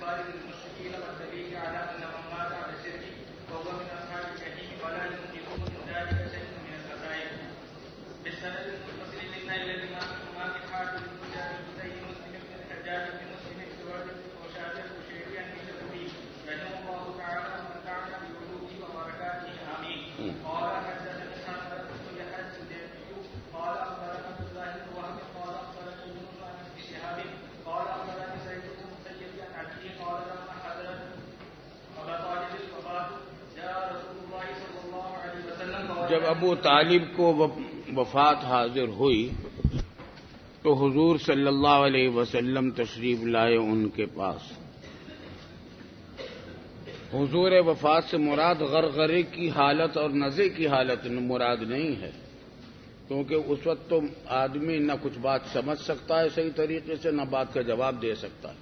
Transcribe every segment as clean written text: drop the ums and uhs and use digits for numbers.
بإبارة المشركين والدليل على أن من مات على الشرك وهو من أصحاب الجحيم ولا ينقذه من ذلك شيء من الخسائر. بالسند المتصل منا إلى الإمام الإمام حاتم بن زيد مسلم بن الحجاج بن مسلم سواد بن وشاد البشيري عن النبي رحمه الله تعالى ومن تعالى بوجوده وبركاته آمين. قال حدثنا حمزة بن يحيى السلمي قال أخبرنا عبد الله بن وهب قال أخبرني يونس عن ابن شهاب قال أخبرني سعيد بن المسيب عن أبيه قال لما حضرت أبا طالب الوفاة جاء رسول الله صلى الله عليه وسلم. جب ابو طالب کو وفات حاضر ہوئی تو حضور صلی اللہ علیہ وسلم تشریف لائے ان کے پاس. حضور وفات سے مراد غرغرے کی حالت اور نزے کی حالت مراد نہیں ہے، کیونکہ اس وقت تو آدمی نہ کچھ بات سمجھ سکتا ہے صحیح طریقے سے، نہ بات کا جواب دے سکتا ہے.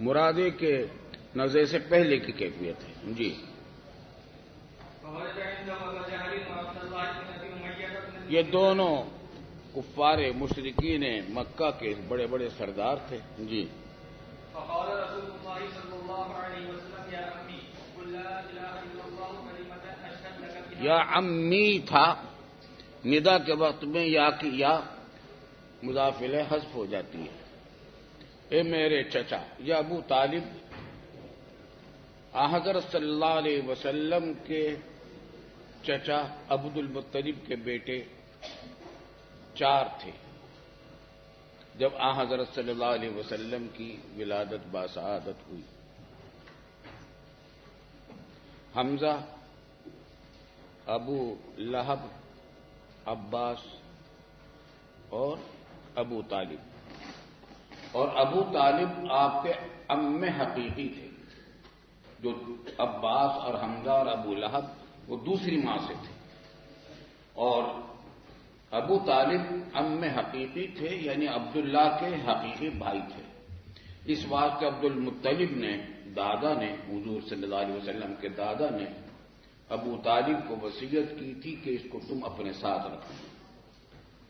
مراد ہے کہ نزے سے پہلے کی کیفیت ہے. جی یہ دونوں کفار مشرکین مکہ کے بڑے بڑے سردار تھے. جی فقال رسول الله صلى الله عليه وسلم يا عمي قل لا اله الا الله كلمه اشهد لك بها. یا عمی تھا، ندا کے وقت میں یا کی یا مضاف الیہ حذف ہو جاتی ہے. اے میرے چچا یا ابو طالب، حضرت صلی اللہ علیہ وسلم کے چچا عبد المطلب کے بیٹے 4 تھے جب حضرت صلی اللہ علیہ وسلم کی ولادت باسعادت ہوئی. حمزہ، ابو لہب، عباس اور ابو طالب. اور ابو طالب آپ کے عم حقیقی تھے. جو عباس اور حمزہ اور ابو لہب وہ دوسری ماں سے تھے، اور ابو طالب عم حقیقی تھے، یعنی عبداللہ کے حقیقی بھائی تھے. اس واسطے عبد المطلب نے، دادا نے، حضور صلی اللہ علیہ وسلم کے دادا نے ابو طالب کو وصیت کی تھی کہ اس کو تم اپنے ساتھ رکھو.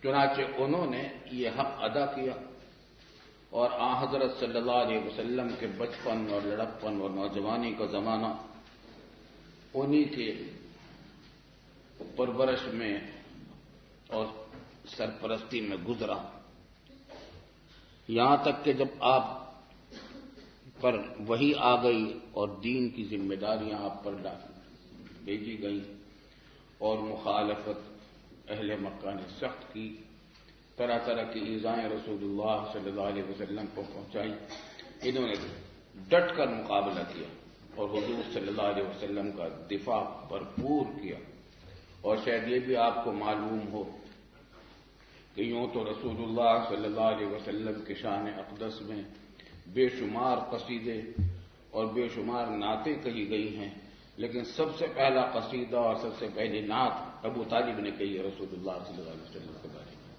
چنانچہ انہوں نے یہ حق ادا کیا، اور حضرت صلی اللہ علیہ وسلم کے بچپن اور لڑکپن اور نوجوانی کا زمانہ انہی کے پرورش میں اور سرپرستی میں گزرا، یہاں تک کہ جب آپ پر وحی آ گئی اور دین کی ذمہ داریاں آپ پر بھیجی گئیں اور مخالفت اہل مکہ نے سخت کی، طرح طرح کی ایذائیں رسول اللہ صلی اللہ علیہ وسلم کو پہنچائی. انہوں نے ڈٹ کر مقابلہ کیا اور حضور صلی اللہ علیہ وسلم کا دفاع بھرپور کیا. اور شاید یہ بھی آپ کو معلوم ہو کہ یوں تو رسول اللہ صلی اللہ علیہ وسلم کے شان اقدس میں بے شمار قصیدے اور بے شمار نعتیں کہی گئی ہیں، لیکن سب سے پہلا قصیدہ اور سب سے پہلی نعت ابو طالب نے کہی ہے رسول اللہ صلی اللہ علیہ وسلم کے بارے میں.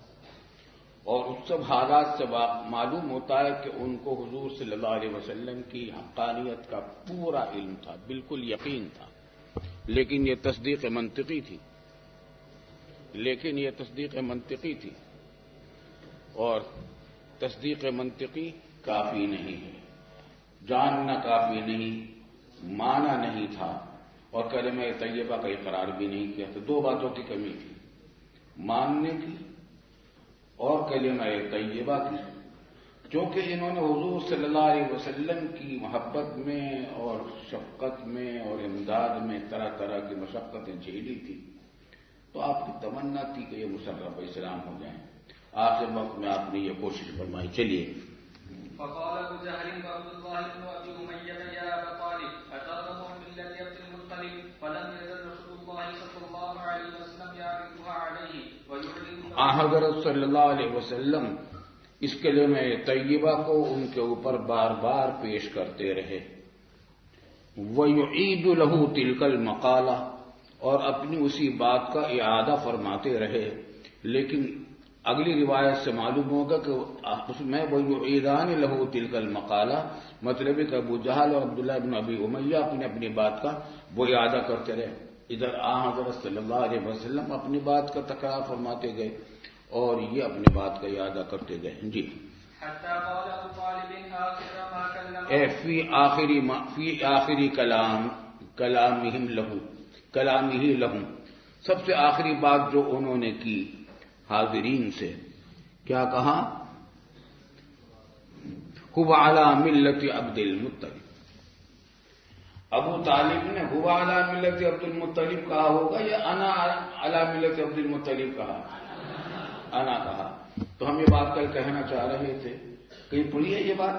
اور اس سب حالات سے معلوم ہوتا ہے کہ ان کو حضور صلی اللہ علیہ وسلم کی حقانیت کا پورا علم تھا، بالکل یقین تھا. لیکن یہ تصدیق منطقی تھی، اور تصدیق منطقی کافی نہیں ہے. جاننا کافی نہیں، مانا نہیں تھا، اور کلمہ طیبہ کا اقرار بھی نہیں کیا. تو 2 باتوں کی کمی تھی، ماننے کی اور کلمہ طیبہ کی. چونکہ انہوں نے حضور صلی اللہ علیہ وسلم کی محبت میں اور شفقت میں اور امداد میں طرح طرح کی مشقتیں جھیلی تھی، تو آپ کی تمنا تھی کہ یہ مشرف اسلام ہو جائیں. آخر وقت میں آپ نے یہ کوشش فرمائی. چلیے. فقال ابو جهل وعبد الله بن ابي اميه يا ابا طالب اترغب عن مله عبد المطلب فلم يزل رسول الله صلى الله عليه وسلم يعرضها عليه ويعلنها. حضرت صلی اللہ علیہ وسلم اس کلمہ طیبہ کو ان کے اوپر بار بار پیش کرتے رہے. وَيُعِيدُ لَهُ تِلْكَ الْمَقَالَةَ، اور اپنی اسی بات کا اعادہ فرماتے رہے. لیکن اگلی روایت سے معلوم ہوگا کہ اس میں وَيُعِيدَانِ لَهُ تِلْكَ الْمَقَالَةَ مطلب ہے کہ ابو جہل اور عبداللہ بن ابی امیہ اپنی بات کا وہ اعادہ کرتے رہے. ادھر حضرت صلی اللہ علیہ وسلم اپنی بات کا تکرار فرماتے گئے اور یہ اپنی بات کا اعادہ کرتے گئے. جی. حتى قال ابو طالب آخر ما كلم فی آخری کلامہ لہم، سب سے آخری بات جو انہوں نے کی حاضرین سے، کیا کہا؟ هو علی ملت عبد المطلب. ابو طالب نے هو علی ملت عبد المطلب کہا ہوگا یا انا علی ملت عبد المطلب کہا؟ انا کہا. تو ہم یہ بات کل کہنا چاہ رہے تھے، کہیں پڑھی ہے یہ بات؟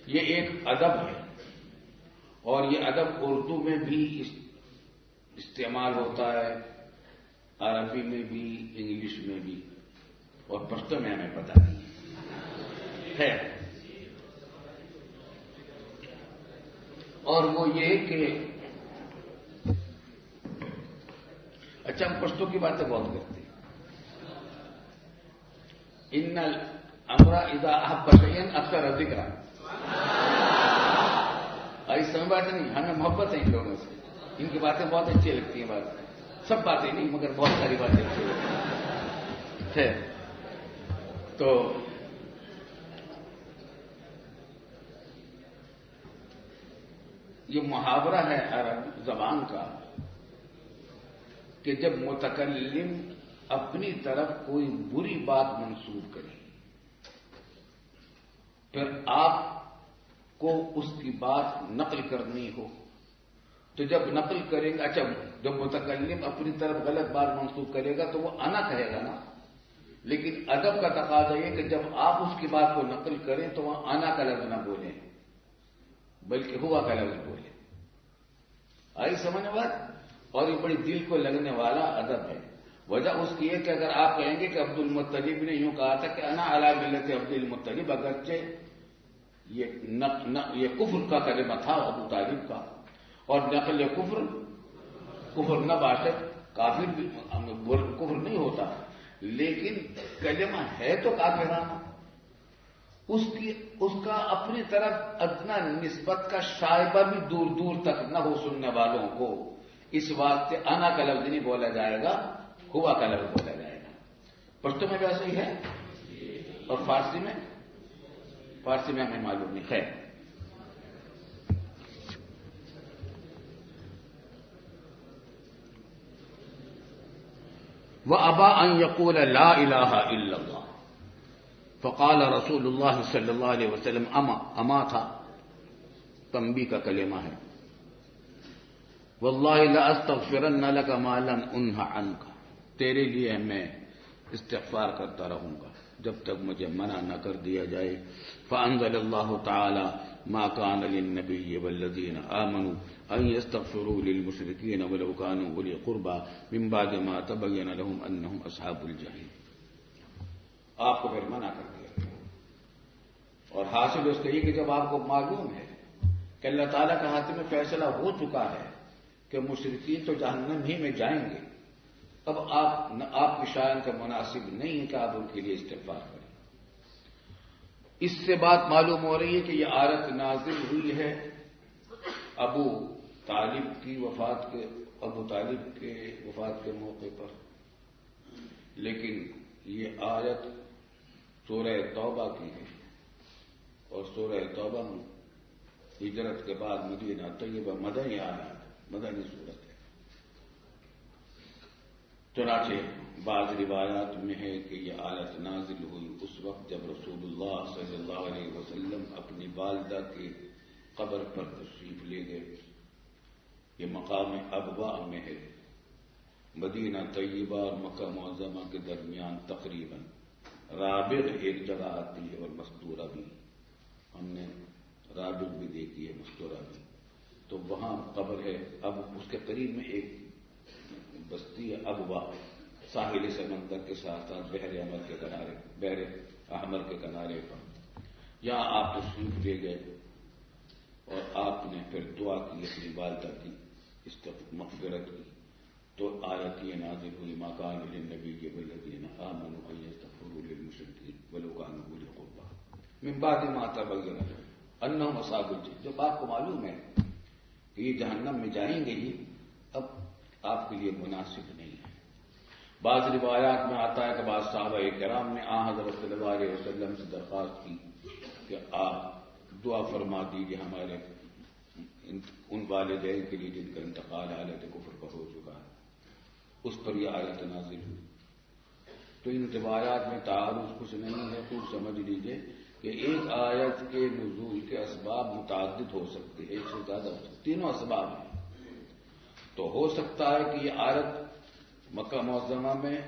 یہ ایک ادب ہے، اور یہ ادب اردو میں بھی استعمال ہوتا ہے، عربی میں بھی، انگلش میں بھی، اور پشتو میں ہمیں پتہ نہیں ہے. اور وہ یہ کہ اچھا، ہم پشتو کی باتیں بہت کرتے ہیں. ان الامر اذا احب شيئا اکثر ذکر. ایسی بات نہیں، ہمیں محبت ہے ان لوگوں سے، ان کی باتیں بہت اچھی لگتی ہیں. بات سب باتیں نہیں، مگر بہت ساری باتیں اچھی لگتی ہیں. تو یہ محاورہ ہے عرب زبان کا کہ جب متکلم اپنی طرف کوئی بری بات منسوب کرے، پھر آپ کو اس کی بات نقل کرنی ہو، تو جب نقل کریں گے، اچھا جب متکلم اپنی طرف غلط بات منسوب کرے گا تو وہ انا کہے گا نا، لیکن ادب کا تقاضا یہ کہ جب آپ اس کی بات کو نقل کریں تو وہ انا کا لفظ نہ بولیں، بلکہ ہوا کا لفظ بولیں. آئی سمجھ بات؟ اور یہ بڑی دل کو لگنے والا ادب ہے. وجہ اس کی ہے کہ اگر آپ کہیں گے کہ عبد المطلب نے یوں کہا تھا کہ انا علی ملت عبد المطلب، اگرچہ یہ کفر کا کلمہ تھا ابو طالب کا، اور نقل کفر نہ باشد، کافر بھی کفر نہیں ہوتا، لیکن کلمہ ہے تو کافرانہ. اس کا اپنی طرف ادنا نسبت کا شائبہ بھی دور دور تک نہ ہو سننے والوں کو، اس واسطے انا کا لفظ نہیں بولا جائے گا، ہوا کا لفظ بولا جائے گا. پشتو میں بھی ایسا ہی ہے، اور فارسی میں ہمیں معلوم نہیں ہے. وَأَبَى أَن يَقُولَ لَا إِلَٰهَ إِلَّا اللَّهُ فقال رسول اللہ صلی اللہ علیہ وسلم اما تھا تنبیہ کا کلمہ ہے. واللہ لاستغفرن لک ما لم انہ عنک، تیرے لیے میں استغفار کرتا رہوں گا جب تک مجھے منع نہ کر دیا جائے. فانزل اللہ تعالی ما کان للنبی والذین آمنوا ان یستغفروا للمشرکین ولو کانوا اولی قربى من بعد ما تبین لهم انہم اصحاب الجحیم. آپ کو پھر منع کر دیا، اور حاصل اس کا یہ کہ جب آپ کو معلوم ہے کہ اللہ تعالیٰ کا ہاتھ میں فیصلہ ہو چکا ہے کہ مشرکین تو جہنم ہی میں جائیں گے، اب آپ کی شان کا مناسب نہیں ہے کہ آپ ان کے لیے استغفار کریں. اس سے بات معلوم ہو رہی ہے کہ یہ آیت نازل ہوئی ہے ابو طالب کے وفات کے موقع پر، لیکن یہ آیت سورہ توبہ کی ہے، اور سورہ توبہ میں ہجرت کے بعد مدینہ طیبہ مدنی آیات، مدنی صورت ہے. چنانچہ بعض روایات میں ہے کہ یہ آیت نازل ہوئی اس وقت جب رسول اللہ صلی اللہ علیہ وسلم اپنی والدہ کی قبر پر تشریف لے گئے. یہ مقام ابوا میں ہے، مدینہ طیبہ اور مکہ معظمہ کے درمیان تقریباً. رابغ ایک جگہ آتی ہے اور مستورہ بھی، ہم نے رابغ بھی دیکھی ہے، مستورہ بھی. تو وہاں قبر ہے. اب اس کے قریب میں ایک بستی ہے ابوا، ساحل سمندر کے ساتھ ساتھ بحر احمر کے کنارے پر. یہاں آپ تشریف لے گئے اور آپ نے پھر دعا کی اپنی والدہ کی مغفرت کی. تو آیت یہ نازل ہوئی ما کان للنبی والذین آمنوا ان یستغفروا للمشرکین ولو کانوا اولی قربى من بعد ما تبین انہم اصحاب الجحیم. جب آپ کو معلوم ہے کہ یہ جہنم میں جائیں گے ہی، اب آپ کے لیے مناسب نہیں ہے. بعض روایات میں آتا ہے کہ بعض صحابہ کرام نے حضرت صلی اللہ علیہ وسلم سے درخواست کی کہ آپ دعا فرما دیجیے ہمارے ان والدین کے لیے جن کا انتقال حالت کفر پر ہو چکا ہے، اس پر یہ آیت نازل ہوئی۔ تو ان روایات میں تعارض کچھ نہیں ہے، خوب سمجھ لیجیے کہ ایک آیت کے نزول کے اسباب متعدد ہو سکتے ہیں، ایک سے زیادہ ہو سکتے، تینوں اسباب ہیں۔ تو ہو سکتا ہے کہ یہ آیت مکہ معظمہ میں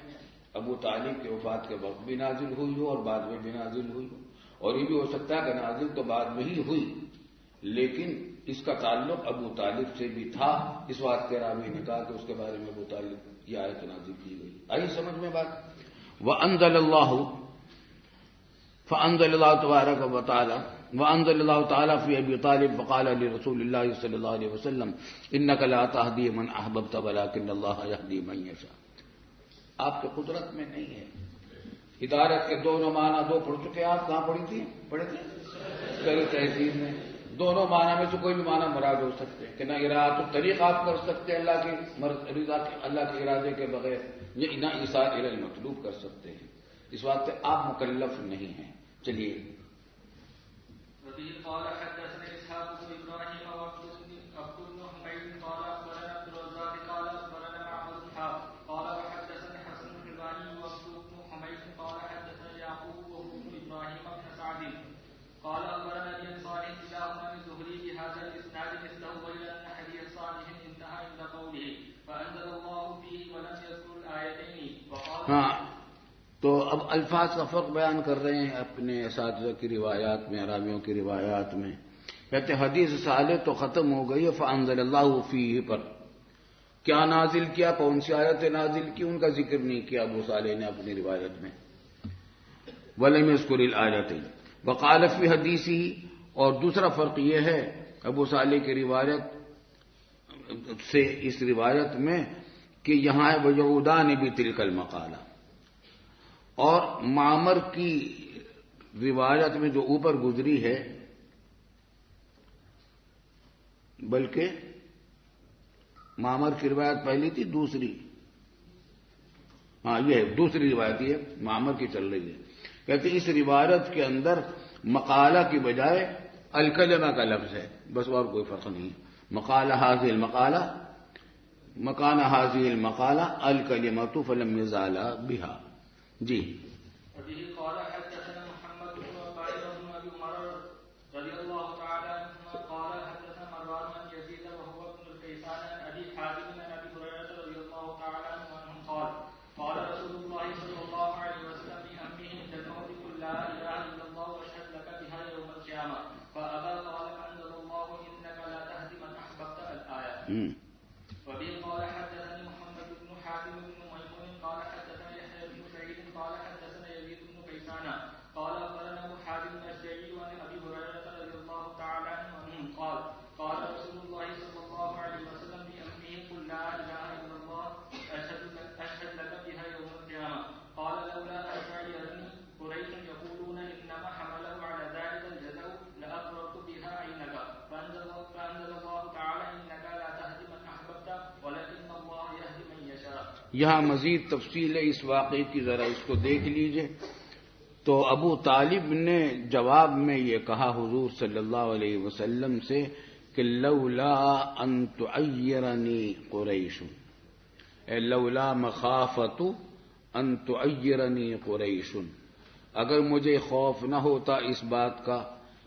ابو طالب کے وفات کے وقت بھی نازل ہوئی ہو اور بعد میں بھی نازل ہوئی ہو، اور یہ بھی ہو سکتا ہے کہ نازل تو بعد میں ہی ہوئی لیکن اس کا تعلق ابو طالب سے بھی تھا، اس بات کے راوی نے کہا کہ اس کے بارے میں ابو طالب یہ آیت نازل کی گئی۔ آئی سمجھ میں بات؟ وَأَنزَلَ اللَّهُ فَأَنزَلَ اللَّهُ تَبَارَكَ وَتَعَالَى وَأَنزَلَ اللَّهُ تَعَالَى فِي أَبِي طَالِبٍ فَقَالَ لِرَسُولِ اللَّهِ صَلَّى اللَّهُ عَلَيْهِ وسلم إِنَّكَ لَا تَهْدِي مَنْ أَحْبَبْتَ وَلَكِنَّ اللَّهَ يَهْدِي مَن يَشَاءُ۔ آپ کی قدرت میں نہیں ہے۔ ہدایت کے دونوں معنی دو پڑھ چکے، آپ کہاں پڑھی تھی؟ پڑھے تھے پہلی تحریر میں۔ دونوں معنی میں سے کوئی بھی معنی مراد ہو سکتے ہیں کہ نہ اراۃ الطریق آپ کر سکتے ہیں اللہ کی رضا کے، اللہ کے ارادے کے بغیر، یہ نہ ایصال الی المطلوب کر سکتے ہیں، اس بات سے آپ مکلف نہیں ہیں۔ چلیے وبه قال حدثنا اسحاق بن ابراهيم وعبد بن حميد قال اخبرنا عبد الرزاق قال اخبرنا معمر قال وحدثني حسن بن حلواني وعبد بن حميد قال حدثنا يعقوب وهو بن ابراهيم بن سعد قال اخبرنا ابن صالح كلاهما من الزهري بهذا الاسناد مثله غير ان حديث صالح انتهى عند قوله فانزل الله فيه ولم يذكر الايتين وقال تو اب الفاظ کا فرق بیان کر رہے ہیں اپنے اساتذہ کی روایات میں، راویوں کی روایات میں۔ کہتے ہیں حدیث صالح تو ختم ہو گئی ہے، فانزل اللہ فیہ پر کیا نازل کیا، کون سی آیت نازل کی، ان کا ذکر نہیں کیا ابو صالح نے اپنی روایت میں۔ ولم یذکر الآیتین وقال فی حدیثہ، اور دوسرا فرق یہ ہے ابو صالح کی روایت سے اس روایت میں کہ یہاں ہے وَيَعُودَانِ بِتِلْكَ الْمَقَالَةِ، اور معمر کی روایت میں جو اوپر گزری ہے، بلکہ معمر کی روایت پہلی تھی، دوسری، ہاں یہ دوسری روایت یہ معمر کی چل رہی ہے۔ کہتے اس روایت کے اندر مقالہ کی بجائے الکلمہ کا لفظ ہے، بس اور کوئی فرق نہیں ہے۔ مقالہ حاضر المقالہ مکان حاضر المقالہ الکلمۃ فلم یزال بہا۔ جی وبه قال حدثنا محمد بن عباد بن ابي عمر رضي الله تعالى عنهما قال حدثنا مروان بن يزيد وهو ابن الكيسان عن ابي حازم عن ابي هريره رضي الله تعالى عنه قال قال رسول الله صلى الله عليه وسلم لأمه عند الموت قل لا اله الا الله واشهد لك بها يوم القيامه فابى قال انزل الله انك لا تهدي من احببت الايه. وبه قال حدثني محمد بن حاتم بن ميمون قال حدثنا يحيى بن سعيد قال حدثنا يزيد بن كيسان قال اخبرنا ابو حازم الاشجعي عن ابي هريره رضي الله تعالى عنه قال قال رسول الله صلى الله عليه وسلم لامه قل لا اله الا الله اشهد لك بها يوم القيامه قال لولا ان شعرني قريش يقولون انما حمله على ذلك الجزاء لاقررت بها عينك فانزل الله تعالى انك لا تهدي من احببت ولكن الله يهدي من يشاء. یہاں مزید تفصیل ہے اس واقعے کی، ذرا اس کو دیکھ لیجئے۔ تو ابو طالب نے جواب میں یہ کہا حضور صلی اللہ علیہ وسلم سے کہ لولا ان تعیرنی قریش، اے لولا مخافت ان تعیرنی قریش، اگر مجھے خوف نہ ہوتا اس بات کا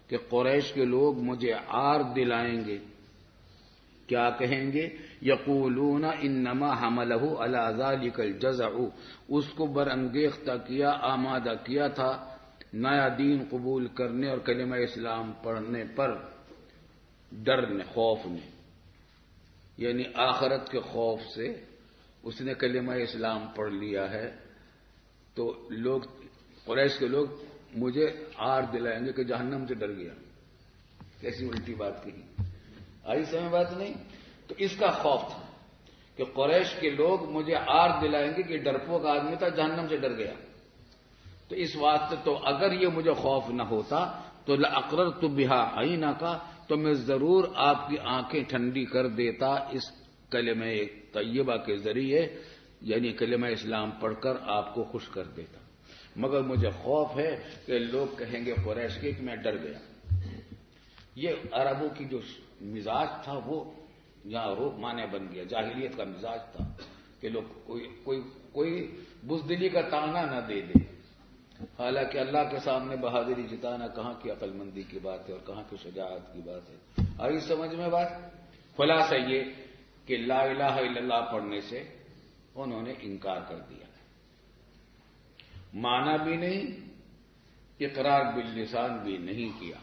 کہ قریش کے لوگ مجھے عار دلائیں گے، کیا کہیں گے، یقولون انما حملہ علی ذلک الجزع، اس کو برانگیختہ کیا، آمادہ کیا تھا نیا دین قبول کرنے اور کلمہ اسلام پڑھنے پر ڈر نے، خوف نے، یعنی آخرت کے خوف سے اس نے کلمہ اسلام پڑھ لیا ہے، تو لوگ قریش کے لوگ مجھے عار دلائیں گے کہ جہنم سے ڈر گیا۔ کیسی الٹی بات کہی، آئی سمجھ بات نہیں؟ تو اس کا خوف تھا کہ قریش کے لوگ مجھے عار دلائیں گے کہ ڈرپوک آدمی تھا، جہنم سے ڈر گیا۔ تو اس واسطے تو اگر یہ مجھے خوف نہ ہوتا تو لأقررت بہا عینک، تو میں ضرور آپ کی آنکھیں ٹھنڈی کر دیتا اس کلمہ طیبہ کے ذریعے، یعنی کلمہ اسلام پڑھ کر آپ کو خوش کر دیتا، مگر مجھے خوف ہے کہ لوگ کہیں گے قریش کے کہ میں ڈر گیا۔ یہ عربوں کی جو مزاج تھا وہ یہاں روک مانے بن گیا. جاہلیت کا مزاج تھا کہ لوگ کوئی بزدلی کا تانا نہ دے دے. حالانکہ اللہ کے سامنے بہادری جتانا کہاں کی عقل مندی کی بات ہے اور کہاں کی شجاعت کی بات ہے. آئی سمجھ میں بات؟ خلاصہ یہ کہ لا الہ الا اللہ پڑھنے سے انہوں نے انکار کر دیا. مانا بھی نہیں، اقرار باللسان بھی نہیں کیا.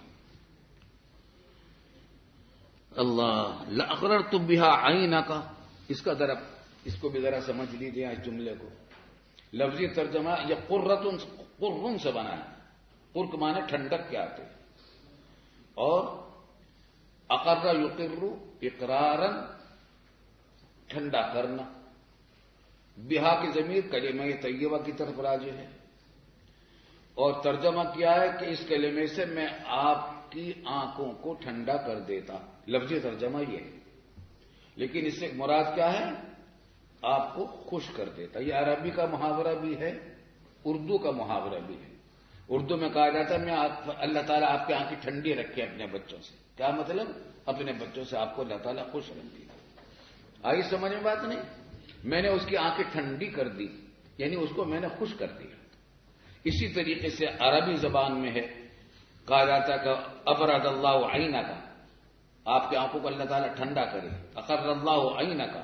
اللہ لاقررت بها عینک، اس کو بھی ذرا سمجھ لیجیے اس جملے کو. لفظی ترجمہ یہ قرن سے بنا ہے. قرق مانے ٹھنڈک کے آتے، اور اقر یقر اقرارا ٹھنڈا کرنا. بہا کی ضمیر کلمہ طیبہ کی طرف راجع ہے، اور ترجمہ کیا ہے کہ اس کلمے سے میں آپ کی آنکھوں کو ٹھنڈا کر دیتا. لفظی ترجمہ یہ ہے، لیکن اس سے مراد کیا ہے؟ آپ کو خوش کر دیتا. یہ عربی کا محاورہ بھی ہے، اردو کا محاورہ بھی ہے. اردو میں کہا جاتا ہے میں اللہ تعالیٰ آپ کی آنکھیں ٹھنڈی رکھے اپنے بچوں سے. کیا مطلب؟ اپنے بچوں سے آپ کو اللہ تعالیٰ خوش رکھے. آئی سمجھ میں بات نہیں؟ میں نے اس کی آنکھیں ٹھنڈی کر دی، یعنی اس کو میں نے خوش کر دیا. اسی طریقے سے عربی زبان میں ہے، کہا جاتا ہے کہ ابرد اللہ عینک، آپ کی آنکھوں کو اللہ تعالیٰ ٹھنڈا کرے. اقر اللہ عینک،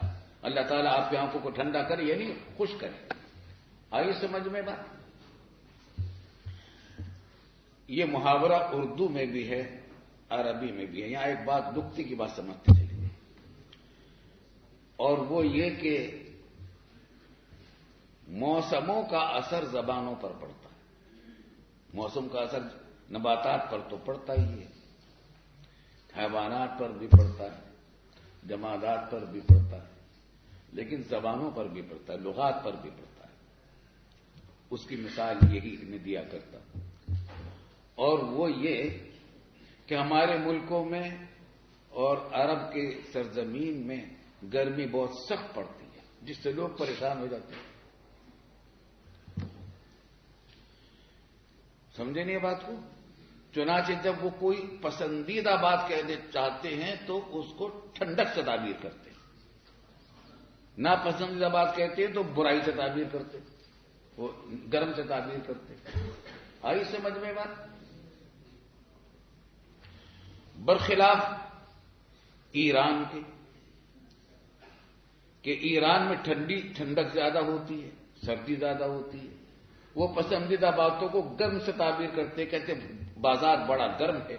اللہ تعالیٰ آپ کی آنکھوں کو ٹھنڈا کرے یعنی خوش کرے. آئی سمجھ میں بات؟ یہ محاورہ اردو میں بھی ہے، عربی میں بھی ہے. یہاں ایک بات نکتے کی بات سمجھتے چلیے، اور وہ یہ کہ موسموں کا اثر زبانوں پر پڑتا ہے. موسم کا اثر نباتات پر تو پڑتا ہی ہے، حیوانات پر بھی پڑتا ہے، جمادات پر بھی پڑتا ہے، لیکن زبانوں پر بھی پڑتا ہے، لغات پر بھی پڑتا ہے. اس کی مثال یہی میں دیا کرتا ہوں، اور وہ یہ کہ ہمارے ملکوں میں اور عرب کے سرزمین میں گرمی بہت سخت پڑتی ہے، جس سے لوگ پریشان ہو جاتے ہیں. سمجھے نہیں بات کو؟ چنانچہ جب وہ کوئی پسندیدہ بات کہنے چاہتے ہیں تو اس کو ٹھنڈک سے تعبیر کرتے ہیں، ناپسندیدہ بات کہتے ہیں تو برائی سے تعبیر کرتے، وہ گرم سے تعبیر کرتے. آئی سمجھ میں بات؟ برخلاف ایران کے کہ ایران میں ٹھنڈک زیادہ ہوتی ہے، سردی زیادہ ہوتی ہے. وہ پسندیدہ باتوں کو گرم سے تعبیر کرتے، کہتے بازار بڑا گرم ہے،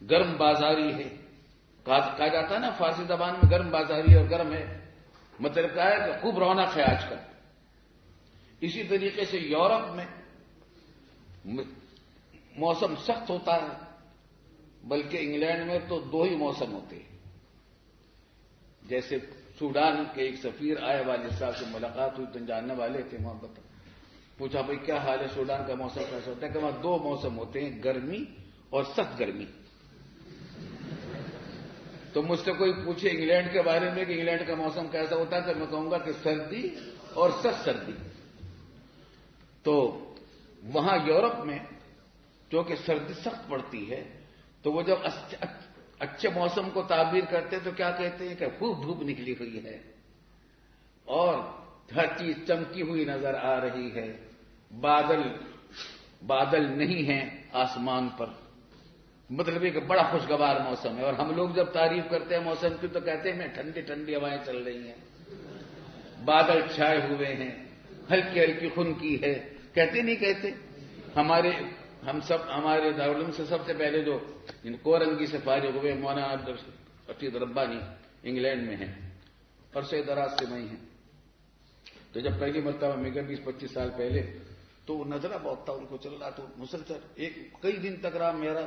گرم بازاری ہے. کہا جاتا ہے نا فارسی زبان میں گرم بازاری اور گرم ہے، مطلب کیا ہے کہ خوب رونق ہے آج کل. اسی طریقے سے یورپ میں موسم سخت ہوتا ہے، بلکہ انگلینڈ میں تو 2 ہی موسم ہوتے ہیں. جیسے سوڈان کے ایک سفیر آئے، والد صاحب سے ملاقات ہوئی تو جاننے والے تھے، وہاں پوچھا بھائی کیا حال ہے سوڈان کا موسم کیسا ہوتا ہے؟ کہ وہاں 2 موسم ہوتے ہیں، گرمی اور سخت گرمی. تو مجھ سے کوئی پوچھے انگلینڈ کے بارے میں کہ انگلینڈ کا موسم کیسا ہوتا ہے، تو میں کہوں گا کہ سردی اور سخت سردی. تو وہاں یورپ میں جو کہ سردی سخت پڑتی ہے، تو وہ جب اچھے موسم کو تعبیر کرتے تو کیا کہتے ہیں کہ خوب دھوپ نکلی ہوئی ہے اور ہر چیز چمکی ہوئی نظر آ رہی ہے، بادل نہیں ہیں آسمان پر. مطلب یہ کہ بڑا خوشگوار موسم ہے. اور ہم لوگ جب تعریف کرتے ہیں موسم کی تو کہتے ہیں میں ٹھنڈی ٹھنڈی ہوائیں چل رہی ہیں، بادل چھائے ہوئے ہیں، ہلکی ہلکی خنکی ہے. کہتے نہیں کہتے؟ ہمارے دارالعلوم سے سب سے پہلے جو کورنگی سے فارغ ہوئے مولانا عبدالرشید ربانی انگلینڈ میں ہیں، عرصے دراز سے وہیں ہیں. تو جب پہلی مرتبہ میں گیا 20-25 سال پہلے، تو وہ نظرہ بہت تھا ان کو چل رہا. تو مسلسل کئی دن تک رہا، میرا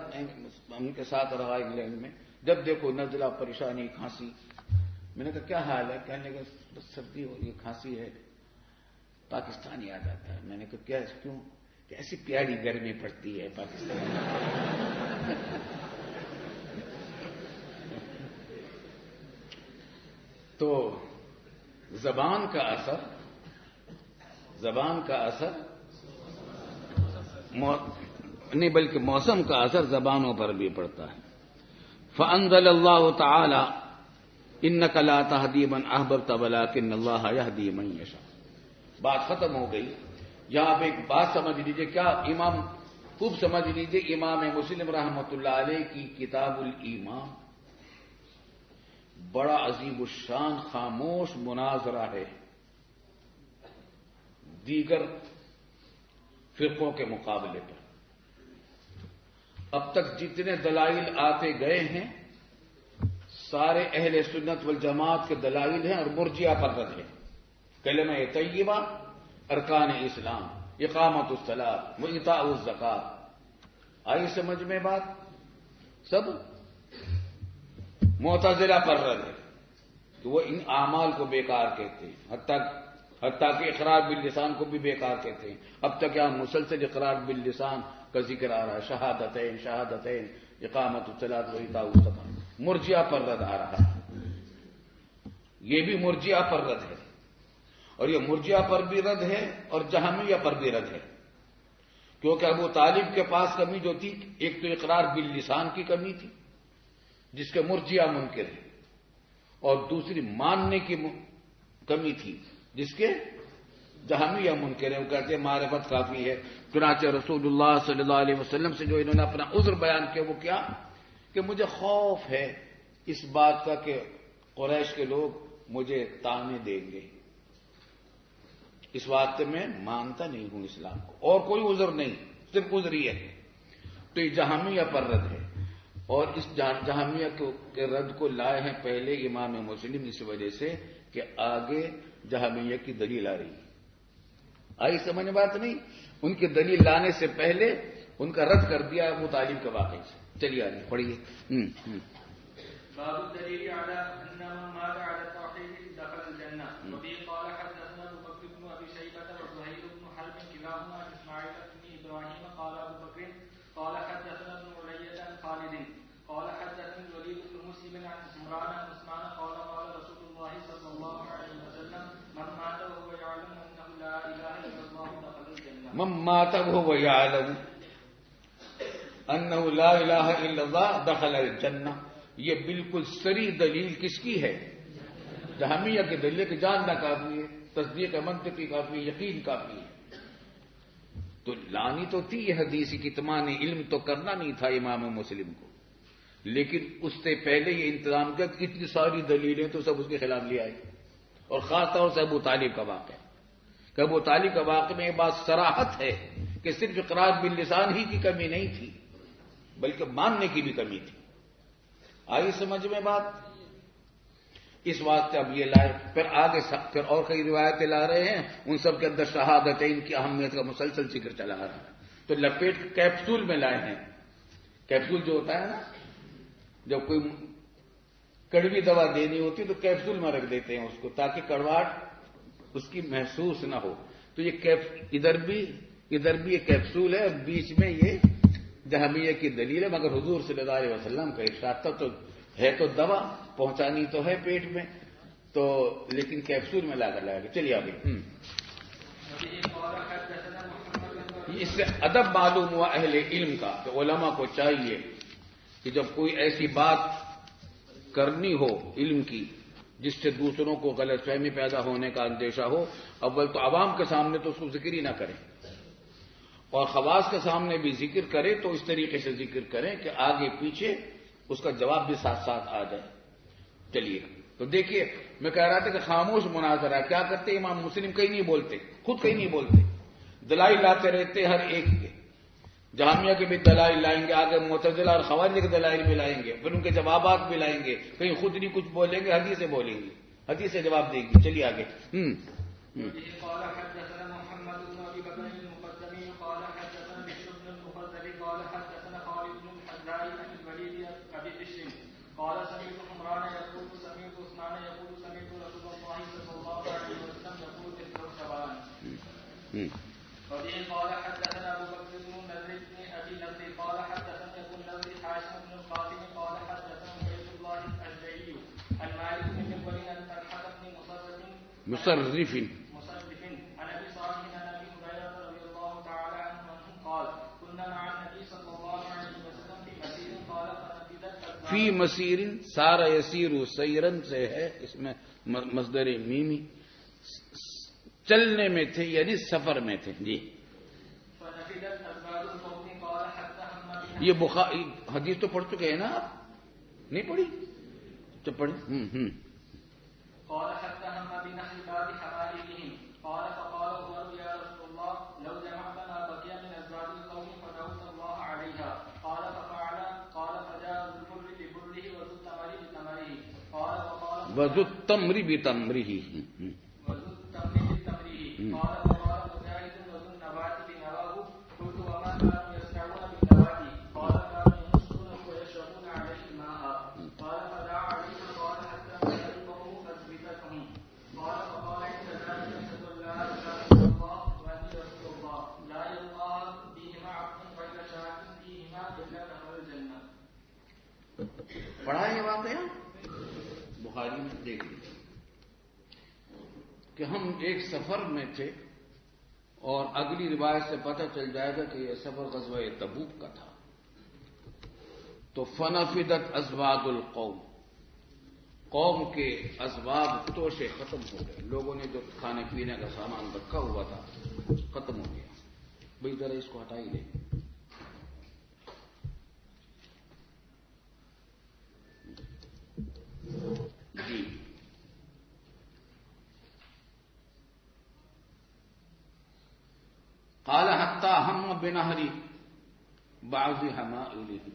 ان کے ساتھ رہا انگلینڈ میں. جب دیکھو نزلہ، پریشانی، کھانسی. میں نے کہا کیا حال ہے؟ کہنے لگا بس سردی ہو رہی ہے، کھانسی ہے، پاکستان یاد آتا ہے. میں نے کہا کیا کیوں؟ کہ ایسی پیاری گرمی پڑتی ہے پاکستان میں. تو زبان کا اثر نہیں بلکہ موسم کا اثر زبانوں پر بھی پڑتا ہے. فانزل اللہ تعالی انک لا تہدی من احببت ولکن اللہ یہدی من یشاء. بات ختم ہو گئی. یہاں پہ ایک بات سمجھ لیجئے, کیا امام خوب سمجھ لیجئے, امام مسلم رحمۃ اللہ علیہ کی کتاب الایمان بڑا عظیم الشان خاموش مناظرہ ہے دیگر فرقوں کے مقابلے پر. اب تک جتنے دلائل آتے گئے ہیں سارے اہل سنت والجماعت کے دلائل ہیں اور مرجئہ پر رد ہے. کلمہ طیبہ, ارکان اسلام, اقامت الصلاۃ, وایتاء الزکوٰۃ. آئی سمجھ میں بات؟ سب معتزلہ پر رد ہے کہ وہ ان اعمال کو بیکار کہتے ہیں, حتیٰ کہ اقرار باللسان کو بھی بیکار کہتے ہیں. اب تک یہاں مسلسل اقرار باللسان کا ذکر آ رہا ہے, شہادتین شہادتین, اقامت الصلاۃ وایتاء الزکوٰۃ. مرجئہ پر رد آ رہا ہے. یہ بھی مرجئہ پر رد ہے, اور یہ مرجئہ پر بھی رد ہے اور جہمیہ پر بھی رد ہے. کیونکہ ابو طالب کے پاس کمی جو تھی, ایک تو اقرار باللسان کی کمی تھی جس کے مرجئہ منکر ہے, اور دوسری ماننے کی کمی تھی جس کے جہمیہ منکر ہے. وہ کہتے ہیں معرفت کافی ہے. چنانچہ رسول اللہ صلی اللہ علیہ وسلم سے جو انہوں نے اپنا عذر بیان کیا وہ کیا کہ مجھے خوف ہے اس بات کا کہ قریش کے لوگ مجھے طعنے دیں گے, اس واسطے میں مانتا نہیں ہوں اسلام کو, اور کوئی عذر نہیں, صرف عذر ہی ہے. تو یہ جہمیہ پر رد ہے, اور اس جہمیہ کے رد کو لائے ہیں پہلے امام مسلم اس وجہ سے کہ آگے جہمیہ کی دلیل آ رہی ہے. آئی سمجھ بات نہیں؟ ان کی دلیل لانے سے پہلے ان کا رد کر دیا ابو طالب کے واقعے سے. چلیے آگے پڑھیے. باب الدليل على أن من مات على التوحيد دخل الجنة. وبه قال حدثنا أبو بكر بن أبي شيبة وزهير بن حرب كلاهما عن إسماعيل بن إبراهيم قال أبو بكر قال حدثنا ابن علية عن خالد قال حدثني الوليد بن مسلم عن عمران عن عثمان قال قال رسول الله صلى الله عليه وسلم من مات وهو يعلم أنه لا إله إلا الله دخل الجنة. من مات وهو يعلم انه لا الہ الا اللہ دخل الجنہ. یہ بالکل سری دلیل کس کی ہے؟ جہمیہ کی دلیل کہ جاننا کافی ہے, تصدیق منطقی کافی ہے, یقین کافی ہے. تو لانی تو تھی یہ حدیث کی کتمان علم تو کرنا نہیں تھا امام مسلم کو, لیکن اس سے پہلے یہ انتظام کیا کہ اتنی ساری دلیلیں تو سب اس کے خلاف لے آئی, اور خاص طور سے ابو طالب کا واقعہ. کہ ابو طالب کا واقعہ میں یہ بات صراحت ہے کہ صرف اقرار باللسان ہی کی کمی نہیں تھی بلکہ ماننے کی بھی کمی تھی. آئی سمجھ میں بات؟ اس واسطے اب یہ لائے, پھر آگے پھر اور کئی روایتیں لا رہے ہیں, ان سب کے اندر شہادتین کی اہمیت کا مسلسل ذکر چلا رہا ہے. تو لپیٹ کیپسول میں لائے ہیں. کیپسول جو ہوتا ہے نا, جب کوئی کڑوی دوا دینی ہوتی تو کیپسول میں رکھ دیتے ہیں اس کو تاکہ کڑواہٹ اس کی محسوس نہ ہو. تو یہ ادھر بھی یہ کیپسول ہے, اور بیچ میں یہ جہمیہ کی دلیل ہے. مگر حضور صلی اللہ علیہ وسلم کا ارشاد تھا تو ہے تو دوا پہنچانی تو ہے پیٹ میں, تو لیکن کیپسول میں لا کر لائے گا. چلیے آگے. اس سے ادب معلوم ہوا اہل علم کا کہ علماء کو چاہیے کہ جب کوئی ایسی بات کرنی ہو علم کی جس سے دوسروں کو غلط فہمی پیدا ہونے کا اندیشہ ہو, اول تو عوام کے سامنے تو اس کو ذکر ہی نہ کریں, اور خواص کے سامنے بھی ذکر کرے تو اس طریقے سے ذکر کریں کہ آگے پیچھے اس کا جواب بھی ساتھ ساتھ آ جائے. چلیے تو دیکھیے, میں کہہ رہا تھا کہ خاموش مناظرہ کیا کرتے امام مسلم, کہیں نہیں بولتے, خود کہیں نہیں بولتے, دلائل لاتے رہتے ہر ایک کے. جہمیہ کے بھی دلائل لائیں گے, آگے معتزلہ اور خوارج کے دلائل بھی لائیں گے, پھر ان کے جوابات بھی لائیں گے, کہیں خود نہیں کچھ بولیں گے, حدیثیں بولیں گے, حدیثیں جواب دیں گی. چلیے آگے. قال سمعت عمران يقول سمعت عثمان يقول سمعت رسول الله صلى الله عليه وسلم يقول مثل الشبان. وبه قال حدثنا ابو بكر بن نذر بن ابي نذر قال حدثنا ابو النذر حاشم بن القاسم قال حدثنا عبيد الله الاشجعي عن مالك بن جبل عن طلحه بن مصرف عن ابي صالح عن ابي هريره رضي الله تعالى عنه قال كنا مع النبي صلى الله عليه وسلم في مسير قال فنفذت فی مسیرن سارا یسیر سیرن سے ہے، اس میں مصدر میمی، چلنے میں تھے یعنی سفر میں تھے. جی فنفدت أزواج القوم قال حتى هم بها. یہ بخاری حدیث تو پڑھ چکے ہیں نا آپ؟ نہیں پڑھی؟ تو پڑھی. قال حتى هم بنحل بعض حوائجهم قال فقال عمر يا رسول الله لو جمعت ما بقي من أزواج القوم فدعوت الله عليها قال ففعل قال فجاء ذو البر ببره وذو التمر بتمره قال وقال وذو التمر بتمره وذو التمر بتمره قال وقال مجاهد وذو النبات بنواه قلت وما كانوا يصنعون بالنبات قال كانوا يمسكونه ويشربون عليه الماء قال فدعا عليه قال حتى ملأ القوم أسبتهم قال فقال عند ذلك أشهد أن لا إله إلا الله وأني رسول الله لا يلقى فيهما عبد غير شاك فيهما إلا دخل الجنة. پڑھا یہ واقعہ بخاری میں دیکھ لیجیے کہ ہم ایک سفر میں تھے اور اگلی روایت سے پتہ چل جائے گا کہ یہ سفر غزوہ تبوک کا تھا. تو فنفدت ازواج القوم، قوم کے اسباب توشے ختم ہو گئے، لوگوں نے جو کھانے پینے کا سامان رکھا ہوا تھا ختم ہو گیا. بھئی ذرا اس کو ہٹا ہی لیں. جی قال حتى هم بنهر بعض حمائله،